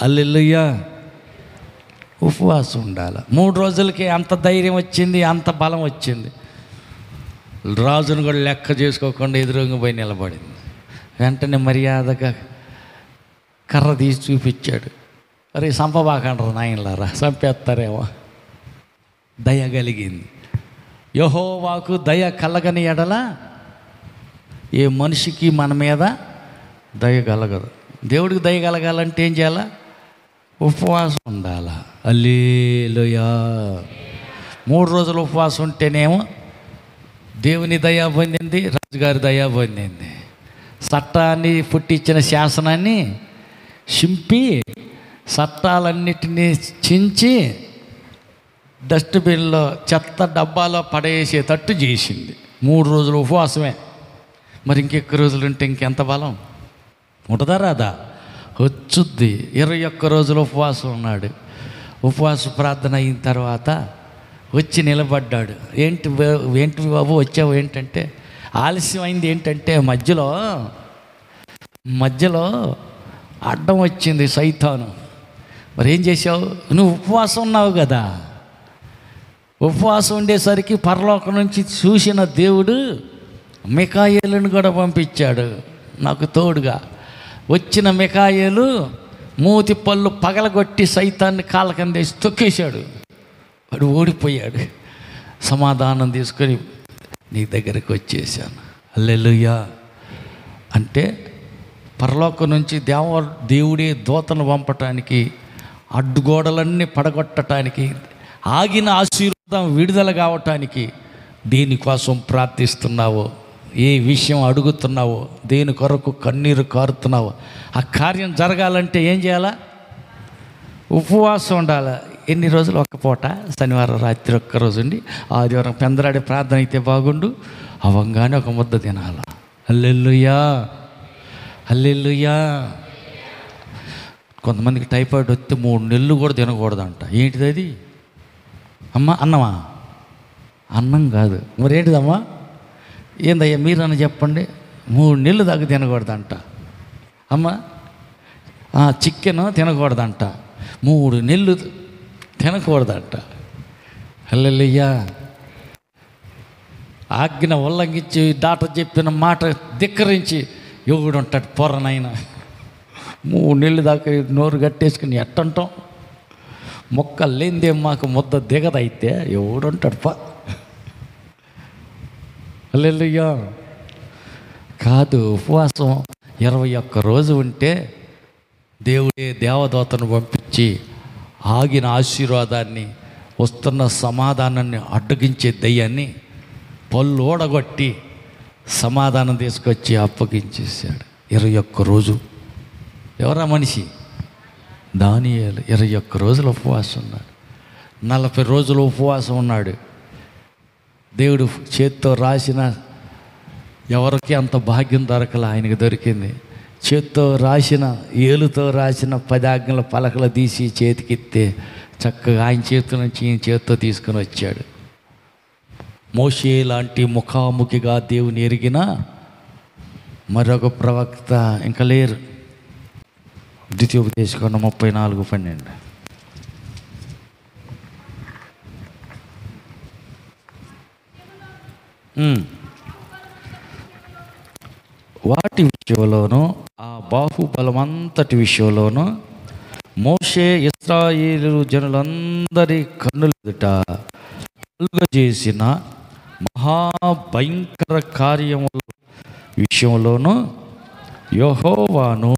హల్లెలూయా. ఉపవాసం ఉండాలి. 3 రోజులకి అంత ధైర్యం వచ్చింది, అంత బలం వచ్చింది. రాజును కూడా లెక్క చేసుకోకుండా ఎదురుగా పోయి నిలబడింది. వెంటనే మర్యాదగా కర్ర తీసి చూపించాడు. అరే సంపబాకంటారు నాయనలారా, చంపేస్తారేమో. దయ కలిగింది. యెహోవాకు దయ కలగని ఎడల ఏ మనిషికి మన మీద దయ కలగదు. దేవుడికి దయ కలగాలంటే ఏం చేయాలా? ఉపవాసం ఉండాలా. హల్లెలూయా. 3 రోజులు ఉపవాసం ఉంటేనేమో దేవుని దయ పొందింది, రాజుగారి దయ పొందింది. చట్టాన్ని పుట్టించిన శాసనాన్ని చింపి చట్టాలన్నిటినీ చించి డస్ట్బిన్లో చెత్త డబ్బాలో పడేసేటట్టు చేసింది. 3 రోజులు ఉపవాసమే. మరి ఇంకెక్కువ రోజులు ఉంటే ఇంకెంత బలం ఉంటుందా? రాదా? వచ్చుద్ది. 21 రోజులు ఉపవాసం ఉన్నాడు. ఉపవాస ప్రార్థన అయిన తర్వాత వచ్చి నిలబడ్డాడు. ఏంటి బాబు వచ్చావు ఏంటంటే, ఆలస్యం అయింది ఏంటంటే మధ్యలో అడ్డం వచ్చింది సైతాను. మరి ఏం చేసావు? నువ్వు ఉపవాసం ఉన్నావు కదా. ఉపవాసం ఉండేసరికి పరలోకం నుంచి చూసిన దేవుడు మిఖాయేలుని కూడా పంపించాడు నాకు తోడుగా. వచ్చిన మిఖాయేలు మూతి పళ్ళు పగలగొట్టి సైతాన్ని కాళ్ళ కింద వేసి తొక్కేశాడు. వాడు ఓడిపోయాడు. సమాధానం తీసుకొని నీ దగ్గరికి వచ్చేసాను. హల్లెలూయా. అంటే పరలోకం నుంచి దేవుడే దూతను పంపటానికి, అడ్డుగోడలన్నీ పడగొట్టడానికి, ఆగిన ఆశీర్వాదం విడుదల కావటానికి దేనికోసం ప్రార్థిస్తున్నావో, ఏ విషయం అడుగుతున్నావో, దేని కొరకు కన్నీరు కారుతున్నావో, ఆ కార్యం జరగాలంటే ఏం చేయాలా? ఉపవాసం ఉండాలి. ఎన్ని రోజులు? ఒక్క పూట, శనివారం రాత్రి ఒక్కరోజు ఉండి ఆదివారం పెందరాడే ప్రార్థన అయితే బాగుండు, అవంగానే ఒక ముద్ద తినాల. హల్లెలూయా. హల్లెలూయా. కొంతమందికి టైఫాయిడ్ వస్తే 3 నెలలు కూడా తినకూడదంట. ఏంటిది అది? అమ్మ అన్నమా? అన్నం కాదు మరి ఏంటిదమ్మా? ఏందయ్యా మీరన్నా చెప్పండి. 3 నెలలు దాకా తినకూడదంట. అమ్మ చికెన్ తినకూడదంట. 3 నెలలు తినకూడదంట. హల్లెలూయా. ఆజ్ఞ ఉల్లంఘించి డాక్టర్ చెప్పిన మాట ధిక్కరించి ఎవడు ఉంటాడు పొరనైనా. 3 నెలలు దాకా నోరు కట్టేసుకుని ఎట్టంటాం? మొక్క లేనిదే మాకు ముద్ద దిగదైతే ఎవడుంటాడు పా. హల్లెలూయా. కాదు, ఉపవాసం 21 రోజు ఉంటే దేవుడే దేవదూతను పంపించి ఆగిన ఆశీర్వాదాన్ని, వస్తున్న సమాధానాన్ని అడ్డగించే దయ్యాన్ని పళ్ళు ఓడగొట్టి సమాధానం తీసుకొచ్చి అప్పగించేశాడు. 21 రోజు. ఎవరా మనిషి? దానియేలు. 21 రోజులు ఉపవాసం ఉన్నాడు. 40 రోజులు ఉపవాసం ఉన్నాడు. దేవుడు చేత్తో రాసిన, ఎవరికి అంత భాగ్యం దొరకల, ఆయనకు దొరికింది. చేత్తో రాసిన, ఏలుతో రాసిన 10 ఆజ్ఞల పలకలు తీసి చేతికిస్తే చక్కగా ఆయన చేతి నుంచి ఈయన చేత్తో తీసుకుని వచ్చాడు. మోషే లాంటి ముఖాముఖిగా దేవుని ఎరిగిన మరొక ప్రవక్త ఇంకా లేరు. ద్వితీయోపదేశకాండం 34:12. వాటి విషయంలోనూ ఆ బాహుబలమంతటి విషయంలోనూ మోషే ఇశ్రాయేలు జనులందరి కన్నులెదుట కలుగజేసిన మహాభయంకర కార్యముల విషయంలోనూ యెహోవాను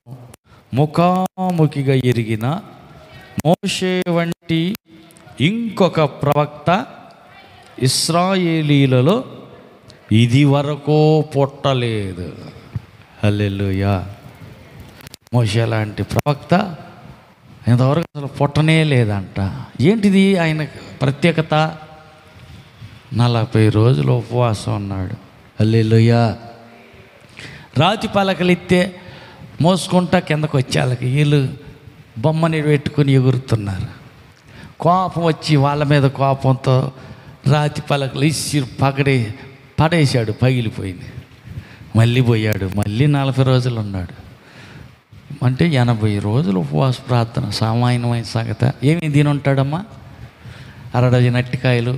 ముఖాముఖిగా ఎరిగిన మోషే వంటి ఇంకొక ప్రవక్త ఇశ్రాయేలీలలో ఇది వరకు పుట్టలేదు. హల్లెలూయా. మోషే లాంటి ప్రవక్త ఇంతవరకు అసలు పుట్టనే లేదంట. ఏంటిది ఆయన ప్రత్యేకత? 40 రోజులు ఉపవాసం ఉన్నాడు. హల్లెలూయా. రాతి పలకలు ఎత్తే మోసుకుంటా కిందకు వచ్చేళ్ళకి వీళ్ళు బొమ్మని పెట్టుకుని ఎగురుతున్నారు. కోపం వచ్చి వాళ్ళ మీద కోపంతో రాతి పలకలు ఇసి పడేశాడు, పగిలిపోయింది. మళ్ళీ పోయాడు, మళ్ళీ 40 రోజులు ఉన్నాడు. అంటే 80 రోజులు ఉపవాస ప్రార్థన సామాన్యమైన సంగతి. ఏమి దీని ఉంటాడమ్మా? 1/2 డజన్ అట్టికాయలు,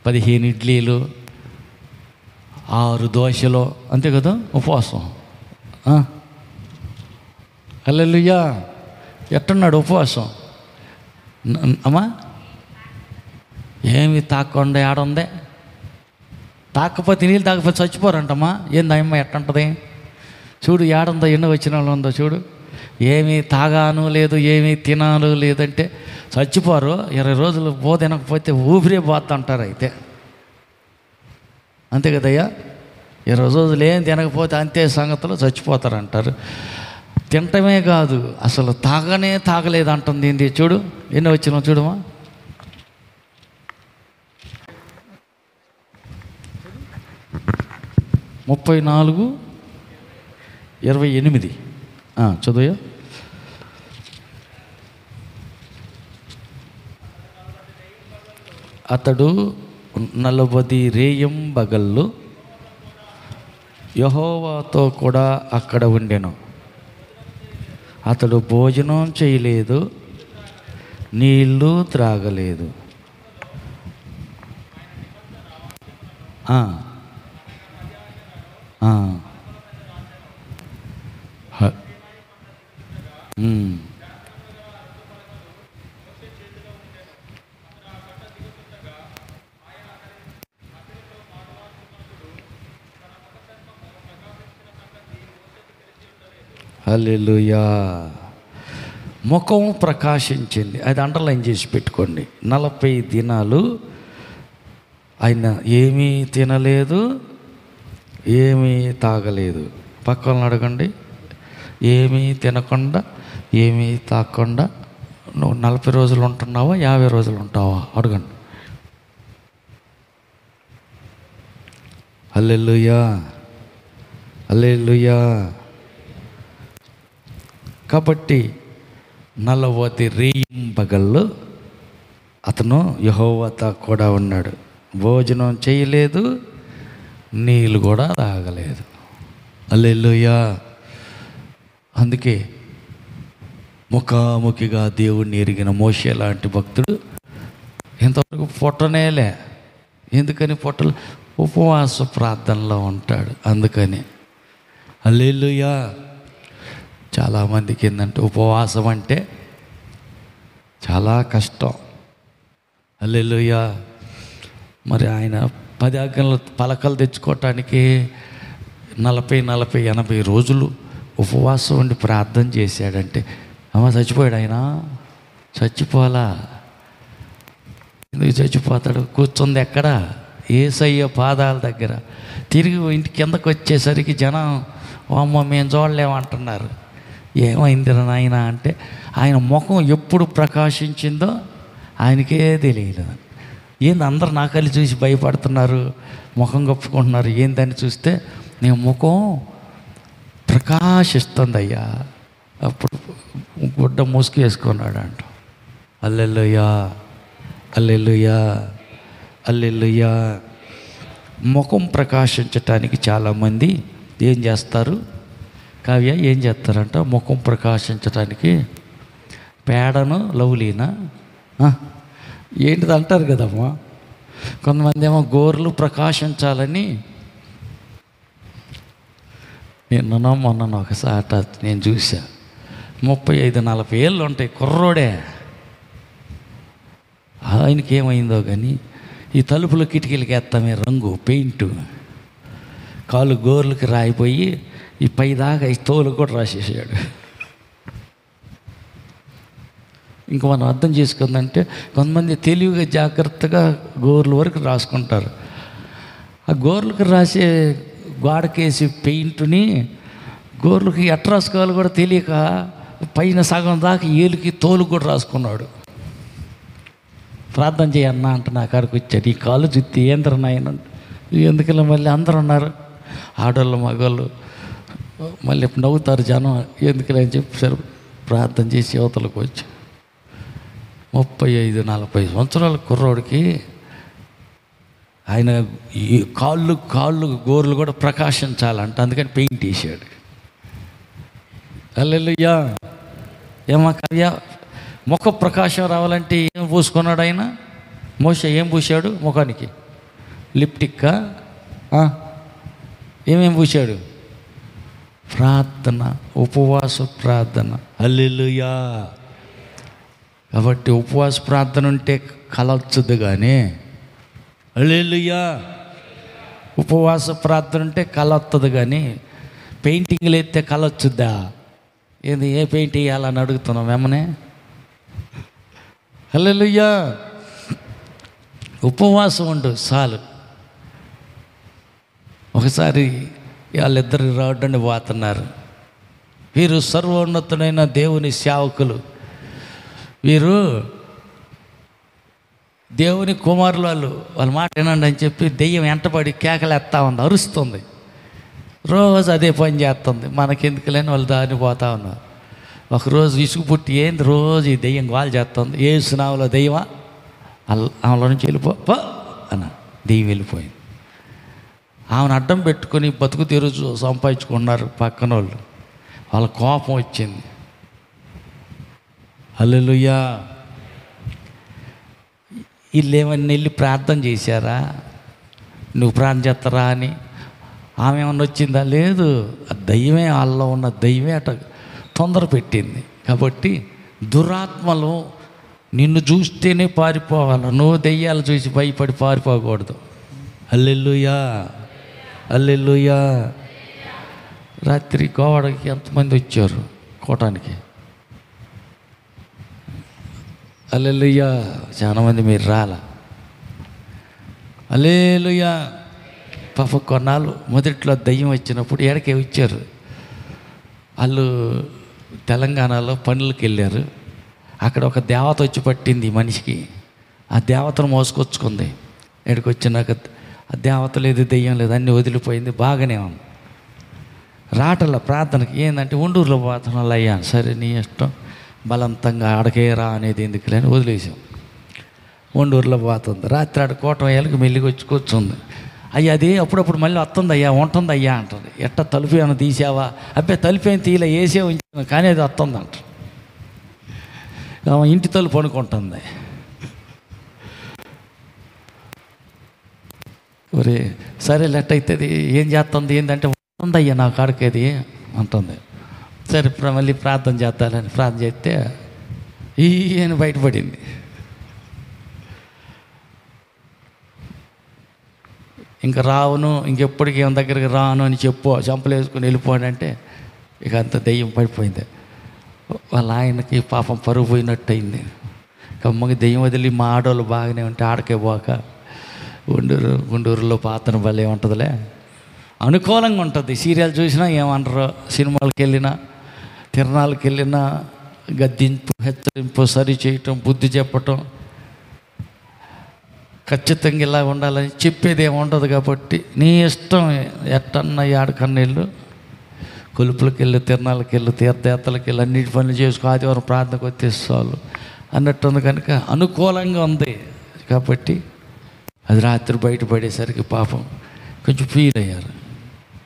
15 ఇడ్లీలు, 6 దోశలు, అంతే కదా ఉపవాసం. హల్లెలూయా. ఎట్టున్నాడు ఉపవాసం? అమ్మా ఏమి తాకుండా ఏడుందే? తాకపోతే నీళ్ళు తాకపోతే చచ్చిపోరంటమ్మా. ఏంది అమ్మ ఎట్టంటది? చూడు ఏడుందో, ఎన్ని వచ్చిన వాళ్ళు ఉందో చూడు. ఏమీ తాగాను లేదు, ఏమీ తినాలు లేదంటే చచ్చిపోరు. 20 రోజులు తినకపోతే ఊపిరే పోతుంటారు. అయితే అంతే కదయ్యా. 20 రోజులు ఏం తినకపోతే అంతే సంగతులు, చచ్చిపోతారంటారు. తినటమే కాదు, అసలు తాగలేదు అంటుంది. ఏంది చూడు, ఎన్ని వచ్చినా చూడమా. 34:28 చదువు. అతడు 40 రేయింబగళ్ళు యెహోవాతో కూడా అక్కడ ఉండెను. అతడు భోజనం చేయలేదు, నీళ్ళు త్రాగలేదు. హల్లెలూయా. ముఖం ప్రకాశించింది. అది అండర్లైన్ చేసి పెట్టుకోండి. 40 దినాలు ఆయన ఏమీ తినలేదు, ఏమీ తాగలేదు. పక్కన అడగండి, ఏమీ తినకుండా ఏమీ తాగకుండా నువ్వు 40 రోజులు ఉంటున్నావా, 50 రోజులు ఉంటావా? అడగండి. హల్లెలూయా, హల్లెలూయా. కాబట్టి 40 రేయింబగళ్ళు అతను యెహోవాతో కూడా ఉన్నాడు. భోజనం చేయలేదు, నీళ్ళు కూడా తాగలేదు. హల్లెలూయా. అందుకే ముఖాముఖిగా దేవుణ్ణి ఎరిగిన మోషే లాంటి భక్తుడు ఇంతవరకు పుట్టనేలే. ఎందుకని పుట్టలు? ఉపవాస ప్రార్థనలో ఉంటాడు. అందుకని హల్లెలూయా. చాలామందికి ఏంటంటే ఉపవాసం అంటే చాలా కష్టం. హల్లెలూయా. మరి ఆయన 10 ఆజ్ఞల పలకలు తెచ్చుకోవటానికి 40, 80 రోజులు ఉపవాసం ఉండి ప్రార్థన చేశాడంటే అమ్మ చచ్చిపోయాడు ఆయన? చచ్చిపోలా. ఎందుకు చచ్చిపోతాడు? కూర్చుంది ఎక్కడ? యేసయ్య పాదాల దగ్గర. తిరిగి ఇంటి కిందకు వచ్చేసరికి జనం అమ్మ మేము చూడలేమంటున్నారు. ఏమైంది నాయన అంటే ఆయన ముఖం ఎప్పుడు ప్రకాశించిందో ఆయనకే తెలియదు. ఏంది అందరు నా కళ్ళు చూసి భయపడుతున్నారు, ముఖం కప్పుకుంటున్నారు. ఏందని చూస్తే నీ ముఖం ప్రకాశిస్తుంది అయ్యా. అప్పుడు గుడ్డ మూసుకు వేసుకున్నాడు అంట. హల్లెలూయా, హల్లెలూయా, హల్లెలూయా. ముఖం ప్రకాశించటానికి చాలామంది ఏం చేస్తారు? కావ్య ఏం చేస్తారంట, ముఖం ప్రకాశించడానికి పేడను లవ్లీనా ఏంటిది అంటారు కదమ్మా. కొంతమంది ఏమో గోర్లు ప్రకాశించాలని. నిన్ననో మొన్న ఒకసారి నేను చూసా, 35-40 ఏళ్ళు ఉంటాయి, కుర్రోడే. ఆయనకి ఏమైందో కానీ ఈ తలుపులు కిటికీలకి వేస్తామే రంగు పెయింట్, కాలు గోర్లకి రాయిపోయి ఈ పైదాకా ఈ తోలు కూడా రాసేసాడు. ఇంక మనం అర్థం చేసుకుందంటే కొంతమంది తెలివిగా జాగ్రత్తగా గోర్ల వరకు రాసుకుంటారు. ఆ గోర్లకు రాసే గోడకేసి పెయింట్ని గోర్లకి ఎట్ట రాసుకోవాలో కూడా తెలియక పైన సగం దాకా ఏలుకి తోలు కూడా రాసుకున్నాడు. ప్రార్థన చేయన్నా అంటే నా కాడికి వచ్చాడు, ఈ కాలు చుట్టి ఏంద్ర నాయన ఎందుకలా. మళ్ళీ అందరూ ఉన్నారు, ఆడవాళ్ళు మగవాళ్ళు, మళ్ళీ నవ్వుతారు జనం, ఎందుకలే అని చెప్పారు. ప్రార్థన చేసి యువతలకు వచ్చి 35-40 సంవత్సరాల కుర్రోడికి ఆయన ఈ కాళ్ళు గోర్లు కూడా ప్రకాశించాలంట, అందుకని పెయింట్ వేసాడు. హల్లెలూయా. ఏమా కవ్య, ముఖ ప్రకాశం రావాలంటే ఏం పూసుకున్నాడు ఆయన? మోషే ఏం పూసాడు ముఖానికి? లిప్టిక్కా? ఏమేం పూసాడు? ప్రార్థన, ఉపవాస ప్రార్థన. హల్లెలూయా. కాబట్టి ఉపవాస ప్రార్థన ఉంటే కలొచ్చుద్ది కానీ, హల్లెలూయా, ఉపవాస ప్రార్థన ఉంటే కలొస్తుంది కానీ పెయింటింగ్లు ఎత్తే కలొచ్చుద్దా? ఏంది, ఏ పెయింట్ వేయాలని అడుగుతున్నాం వెమ్మనే. హల్లెలూయా. ఉపవాసం ఉండు చాలు. ఒకసారి వాళ్ళిద్దరు రోడ్డుని పోతున్నారు. వీరు సర్వోన్నతుడైన దేవుని సేవకులు, వీరు దేవుని కుమారులు, వాళ్ళ మాట వినండి అని చెప్పి దెయ్యం వెంటబడి కేకలేస్తా ఉంది, అరుస్తుంది. రోజు అదే పని చేస్తుంది, మనకెందుకు లేని వాళ్ళు దాన్ని పోతా ఉన్నారు. ఒకరోజు ఇసుగు పుట్టి, ఏంది రోజు ఈ దెయ్యం గోల్ చేస్తుంది, ఏ సునామలో దెయ్యమా ఆమెలో నుంచి వెళ్ళిపో అన్న. దెయ్యం వెళ్ళిపోయింది. ఆమెను అడ్డం పెట్టుకొని బతుకు తెరుచు సంపాదించుకున్నారు పక్కన వాళ్ళు. వాళ్ళ కోపం వచ్చింది. హల్లెలూయా. వీళ్ళు ఏమన్నా వెళ్ళి ప్రార్థన చేశారా, నువ్వు ప్రార్థన చేస్తారా అని? ఆమె ఏమన్నా వచ్చిందా? లేదు. ఆ దయ్యమే, వాళ్ళలో ఉన్న దయ్యమే అట తొందర పెట్టింది. కాబట్టి దురాత్మలు నిన్ను చూస్తేనే పారిపోవాలి, నువ్వు దెయ్యాలు చూసి భయపడి పారిపోకూడదు. హల్లెలూయా, హల్లెలూయా. రాత్రి గోవాడకి ఎంతమంది వచ్చారు కోటానికి? హల్లెలూయా. చాలామంది మీరు రాలా. హల్లెలూయా. పాప కొన్నాళ్ళు మొదట్లో దయ్యం వచ్చినప్పుడు ఎడకే వచ్చారు. వాళ్ళు తెలంగాణలో పనులకు వెళ్ళారు. అక్కడ ఒక దేవత వచ్చి పట్టింది మనిషికి. ఆ దేవతను మోసుకొచ్చుకుంది. ఎక్కడికి వచ్చినాక ఆ దేవత లేదు, దెయ్యం లేదు, అన్నీ వదిలిపోయింది, బాగానే ఉంది. రాటల ప్రార్థనకి ఏంటంటే ఉండూరులో పోతున్నాళ్ళు. అయ్యా సరే నీ ఇష్టం, బలవంతంగా ఆడకే రా అనేది ఎందుకు లేని వదిలేసాం. ఉండూరులో పోతుంది. రాత్రి ఆడ కోటం వేయాలకి మెల్లికి వచ్చి కూర్చుంది. అయ్యా అది అప్పుడప్పుడు మళ్ళీ వస్తుంది అయ్యా, ఉంటుంది అయ్యా అంటుంది. ఎట్ట తలుపు ఏమైనా తీసావా? అబ్బాయి తలుపు ఏం తీయలే, వేసే ఉంచాను కానీ అది వస్తుంది అంట. ఇంటి తలుపు అనుకుంటుంది. ఒరే సరే లెట్ అవుతుంది, ఏం చేస్తుంది ఏంటంటే ఉంటుంది అయ్యా నా కాడికేది అంటుంది. సరే ఇప్పుడు మళ్ళీ ప్రార్థన చేద్దాలని ప్రార్థన చేస్తే ఈయన బయటపడింది. ఇంకా రావును, ఇంకెప్పటికీ ఏం దగ్గరికి రాను అని చంపలు వేసుకుని వెళ్ళిపోయాడంటే ఇక అంత దెయ్యం పడిపోయింది. వాళ్ళ ఆయనకి పాపం పరుగు పోయినట్టు అయింది. కమ్మకి దెయ్యం వదిలి మా ఆడవాళ్ళు బాగానే ఉంటే ఆడకే పోక గుంటూరులో పాతన భలే ఉంటుందిలే, అనుకూలంగా ఉంటుంది. సీరియల్ చూసినా ఏమంటారు, సినిమాలకు వెళ్ళినా తిరణాలకు వెళ్ళినా గద్దింపు, హెచ్చరింపు, సరి చేయటం, బుద్ధి చెప్పటం, ఖచ్చితంగా ఇలా ఉండాలని చెప్పేది ఏమి ఉండదు. కాబట్టి నీ ఇష్టం, ఎట్టన్నా ఏడకన్నా వెళ్ళు, కొలుపులకు వెళ్ళు, తిరణాలకు వెళ్ళు, తీర్థయాత్రలకు వెళ్ళు, అన్నిటి పనులు చేసుకో, ఆదివారం ప్రార్థనకు వచ్చేస్తాను అన్నట్టుంది. కనుక అనుకూలంగా ఉంది. కాబట్టి అది రాత్రి బయటపడేసరికి పాపం కొంచెం ఫీల్ అయ్యారు.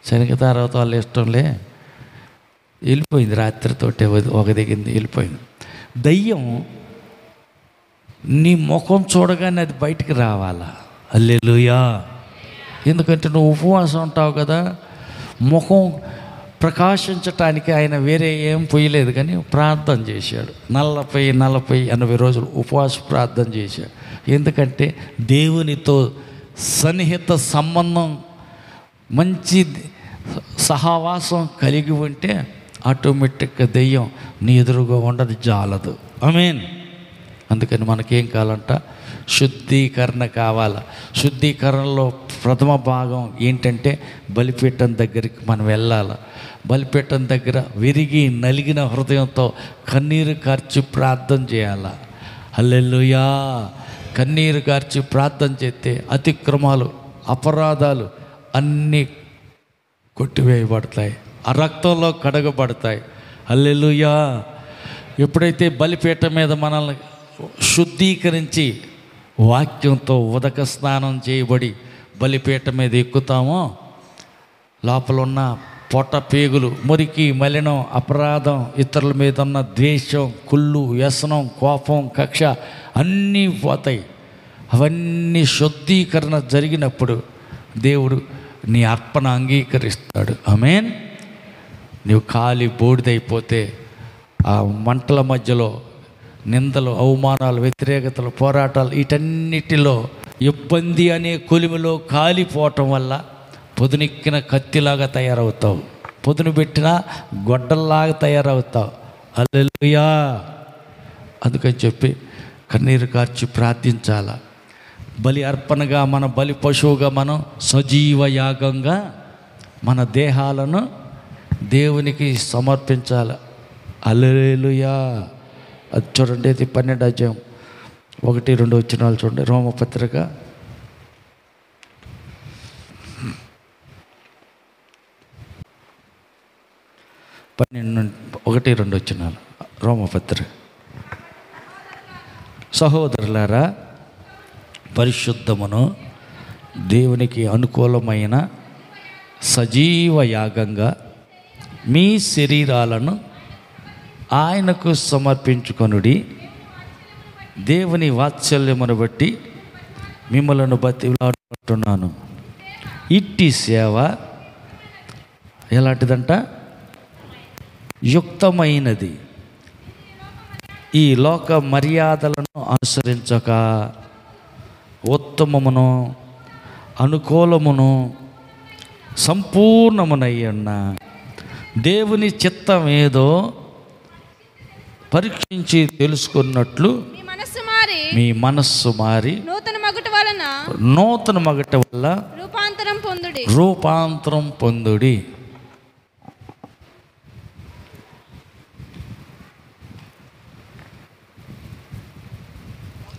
సరిగ్గా తర్వాత వాళ్ళ ఇష్టంలే వెళ్ళిపోయింది. రాత్రితోటే ఒక దిగింది, వెళ్ళిపోయింది. దయ్యం నీ ముఖం చూడగానే అది బయటికి రావాలా. హల్లెలూయా. ఎందుకంటే నువ్వు ఉపవాసం ఉంటావు కదా, ముఖం ప్రకాశించటానికి ఆయన వేరే ఏం పోయలేదు, కానీ ప్రార్థన చేశాడు. 40-80 రోజులు ఉపవాస ప్రార్థన చేశాడు. ఎందుకంటే దేవునితో సన్నిహిత సంబంధం, మంచి సహవాసం కలిగి ఉంటే ఆటోమేటిక్గా దెయ్యం నీ ఎదురుగా ఉండదు, జాలదు. ఆమేన్. అందుకని మనకేం కావాలంట? శుద్ధీకరణ కావాలి. శుద్ధీకరణలో ప్రథమ భాగం ఏంటంటే బలిపీఠం దగ్గరికి మనం వెళ్ళాలి. బలిపీఠం దగ్గర విరిగి నలిగిన హృదయంతో కన్నీరు కార్చి ప్రార్థన చేయాలి. హల్లెలూయా. కన్నీరు కార్చి ప్రార్థన చేస్తే అతిక్రమాలు, అపరాధాలు అన్నీ కొట్టివేయబడతాయి, ఆ రక్తంలో కడగబడతాయి. హల్లెలూయా. ఎప్పుడైతే బలిపీఠం మీద మనల్ని శుద్ధీకరించి వాక్యంతో ఉదక స్నానం చేయబడి బలిపీఠం మీద ఎక్కుతామో, లోపల ఉన్న పొట్ట పేగులు, మురికి, మలినం, అపరాధం, ఇతరుల మీద ఉన్న ద్వేషం, కుళ్ళు, వ్యసనం, కోపం, కక్ష అన్నీ పోతాయి. అవన్నీ శుద్ధీకరణ జరిగినప్పుడు దేవుడు నీ అర్పణ అంగీకరిస్తాడు. ఆమేన్. నీవు కాలి బూడిదైపోతే ఆ మంటల మధ్యలో నిందలు, అవమానాలు, వ్యతిరేకతలు, పోరాటాలు, వీటన్నిటిలో ఇబ్బంది అనే కొలిమిలో కాలిపోవటం వల్ల పొదునెక్కిన కత్తిలాగా తయారవుతావు, పొదును పెట్టిన గొడ్డల్లాగా తయారవుతావు. హల్లెలూయా. అందుకని చెప్పి కన్నీరు కార్చి ప్రార్థించాల. బలి అర్పణగా, మన బలి పశువుగా మనం సజీవ యాగంగా మన దేహాలను దేవునికి సమర్పించాలి. హల్లెలూయా. అది చూడండి, ఇది 12వ అధ్యాయం 1-2 వచనాలు చూడండి. రోమపత్రిక 1-2 వచనాలు. రోమపత్రిక. సహోదరులారా, పరిశుద్ధమును దేవునికి అనుకూలమైన సజీవ యాగంగా మీ శరీరాలను ఆయనకు సమర్పించుకొనుడి. దేవుని వాత్సల్యమును బట్టి మిమ్మలను బతిలాడుకుంటున్నాను. ఇట్టి సేవ ఎలాంటిదంట? యుక్తమైనది. ఈ లోక మర్యాదలను అనుసరించక ఉత్తమమును అనుకూలమును సంపూర్ణమునయ్యున్న దేవుని చిత్తం ఏదో పరీక్షించి తెలుసుకున్నట్లు మీ మనస్సు మారి నూతన మగుట వల్ల రూపాంతరం పొందుడి.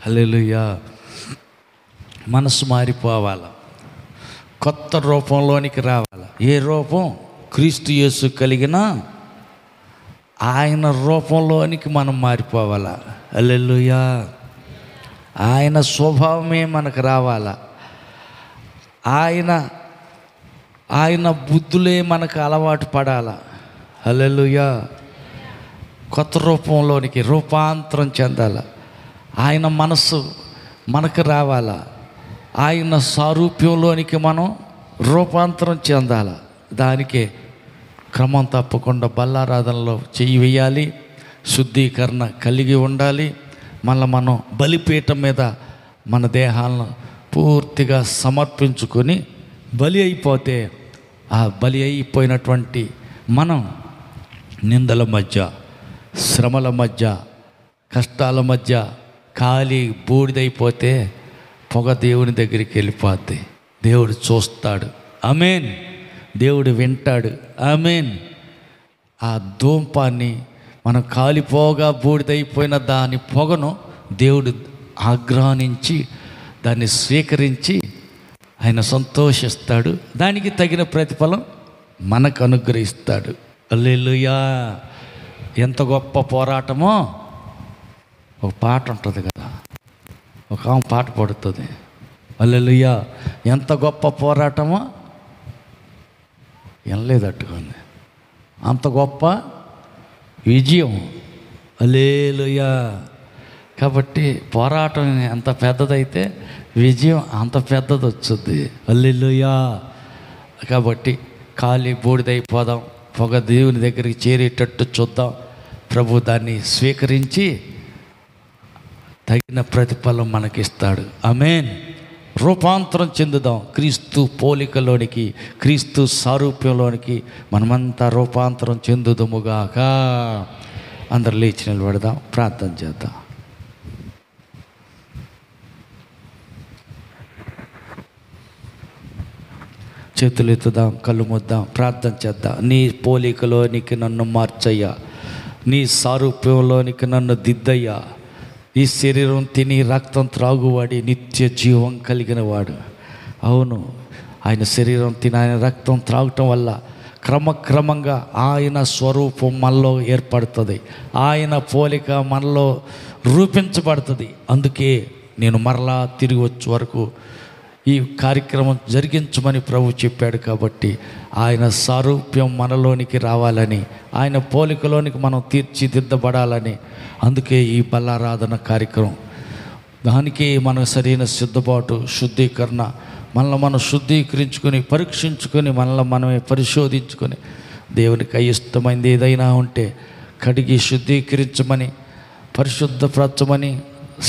హల్లెలూయా. మనసు మారిపోవాలి, కొత్త రూపంలోనికి రావాలి. ఏ రూపం? క్రీస్తు యేసు కలిగిన ఆయన రూపంలోనికి మనం మారిపోవాలా. హల్లెలూయా. ఆయన స్వభావమే మనకు రావాలా. ఆయన బుద్ధులే మనకు అలవాటు పడాలా. హల్లెలూయా. కొత్త రూపంలోనికి రూపాంతరం చెందాల. ఆయన మనస్సు మనకు రావాలా. ఆయన సారూప్యంలోనికి మనం రూపాంతరం చెందాల. దానికే క్రమం తప్పకుండా బల్లారాధనలో చెయ్యి వేయాలి, శుద్ధీకరణ కలిగి ఉండాలి. మళ్ళీ మనం బలిపీఠం మీద మన దేహాలను పూర్తిగా సమర్పించుకొని బలి అయిపోతే, ఆ బలి అయిపోయినటువంటి మనం నిందల మధ్య, శ్రమల మధ్య, కష్టాల మధ్య ఖాళీ బూడిదైపోతే పొగ దేవుని దగ్గరికి వెళ్ళిపోద్ది. దేవుడు చూస్తాడు. ఆమేన్. దేవుడు వింటాడు. ఆమేన్. ఆ ధూపాన్ని మనం కాలిపోగా బూడిదైపోయిన దాని పొగను దేవుడు ఆగ్రహించి దాన్ని స్వీకరించి ఆయన సంతోషిస్తాడు. దానికి తగిన ప్రతిఫలం మనకు అనుగ్రహిస్తాడు. హల్లెలూయా. ఎంత గొప్ప పోరాటమో. ఒక పాట ఉంటుంది కదా, ఒక ఆమె పాట పాడుతుంది. హల్లెలూయా. ఎంత గొప్ప పోరాటమో. వినలేదట్టుకుంది. అంత గొప్ప విజయం. హల్లెలూయా. కాబట్టి పోరాటం ఎంత పెద్దదైతే విజయం అంత పెద్దది వచ్చుద్ది. హల్లెలూయా. కాబట్టి ఖాళీ బూడిదైపోదాం, పొగ దేవుని దగ్గరికి చేరేటట్టు చూద్దాం. ప్రభు దాన్ని స్వీకరించి తగిన ప్రతిఫలం మనకిస్తాడు. ఆమేన్. రూపాంతరం చెందుదాం, క్రీస్తు పోలికలోనికి, క్రీస్తు సారూప్యంలోనికి మనమంతా రూపాంతరం చెందుదుముగాక. అందరు లేచి నిలబడదాం, ప్రార్థన చేద్దాం. చేతులు ఎత్తుదాం, కళ్ళు ముద్దాం, ప్రార్థన చేద్దాం. నీ పోలికలోనికి నన్ను మార్చయ్యా, నీ సారూప్యంలోనికి నన్ను దిద్దయ్యా. ఈ శరీరం తిని రక్తం త్రాగువాడి నిత్య జీవం కలిగిన వాడు. అవును, ఆయన శరీరం తిని ఆయన రక్తం త్రాగటం వల్ల క్రమక్రమంగా ఆయన స్వరూపం మనలో ఏర్పడుతుంది, ఆయన పోలిక మనలో రూపించబడుతుంది. అందుకే నేను మరలా తిరిగి వచ్చే వరకు ఈ కార్యక్రమం జరిగించమని ప్రభు చెప్పాడు. కాబట్టి ఆయన సారూప్యం మనలోనికి రావాలని, ఆయన పోలికలోనికి మనం తీర్చిదిద్దబడాలని, అందుకే ఈ బలారాధన కార్యక్రమం. దానికి మన సరైన సిద్ధపాటు, శుద్ధీకరణ, మనల్ని మనం శుద్ధీకరించుకొని, పరీక్షించుకొని, మనల్ని మనమే పరిశోధించుకొని, దేవునికి అయిష్టమైంది ఏదైనా ఉంటే కడిగి శుద్ధీకరించమని, పరిశుద్ధపరచమని,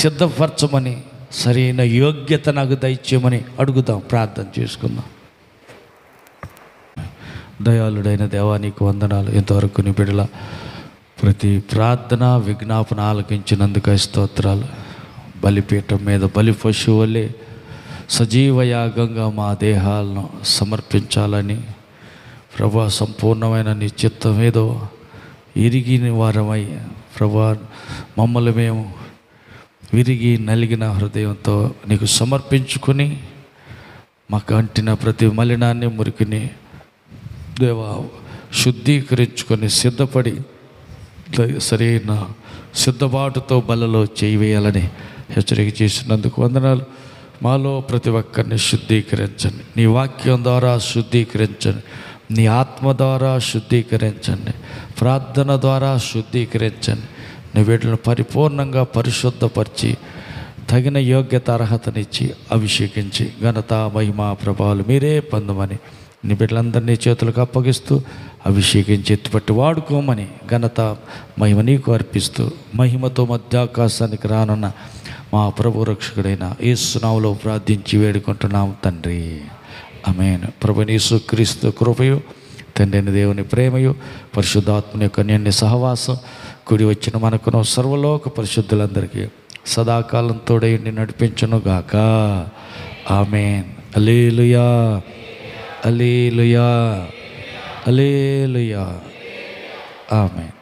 సిద్ధపరచమని, సరైన యోగ్యత నాకు దయచేయమని అడుగుదాం, ప్రార్థన చేసుకుందాం. దయాళుడైన దేవా, నీకు వందనాలు. ఇంతవరకు నీ బిడ్డల ప్రతి ప్రార్థన విజ్ఞాపన ఆలకించినందుకు స్తోత్రాలు. బలిపీఠం మీద బలి పశువులే సజీవయాగంగా మా దేహాలను సమర్పించాలని ప్రభా, సంపూర్ణమైన నీ చిత్తం ఏదో ఇరిగిన వారమై ప్రభా, మమ్మల్ని మేము విరిగి నలిగిన హృదయంతో నీకు సమర్పించుకొని, మాకు అంటిన ప్రతి మలినాన్ని, మురికిని దేవా శుద్ధీకరించుకొని సిద్ధపడి సరైన సిద్ధపాటుతో బలలో చేయివేయాలని హెచ్చరిక చేసినందుకు వందనాలు. మాలో ప్రతి ఒక్కరిని శుద్ధీకరించండి, నీ వాక్యం ద్వారా శుద్ధీకరించండి, నీ ఆత్మ ద్వారా శుద్ధీకరించండి, ప్రార్థన ద్వారా శుద్ధీకరించండి. నీ వీటిని పరిపూర్ణంగా పరిశుద్ధపరిచి తగిన యోగ్యత అర్హతనిచ్చి అభిషేకించి ఘనత మహిమ ప్రభావాలు మీరే పొందమని నీ బిడ్డలందరినీ చేతులకు అప్పగిస్తూ అభిషేకించి ఎత్తుపట్టి వాడుకోమని ఘనత మహిమ నీకు అర్పిస్తూ మహిమతో మధ్యాకాశానికి రానున్న మా ప్రభు రక్షకుడైన యేసు నామములో ప్రార్థించి వేడుకుంటున్నాం తండ్రి. ఆమేన్. ప్రభువైన యేసుక్రీస్తు కృపయు, తండ్రి అయిన దేవుని ప్రేమయు, పరిశుద్ధాత్మని యొక్క అన్యోన్య సహవాసం కూడి వచ్చిన మనకును సర్వలోక పరిశుద్ధులందరికీ సదాకాలం తోడైండి నడిపించును గాక. ఆమేన్. హల్లెలూయా, హల్లెలూయా, హల్లెలూయా. ఆమేన్.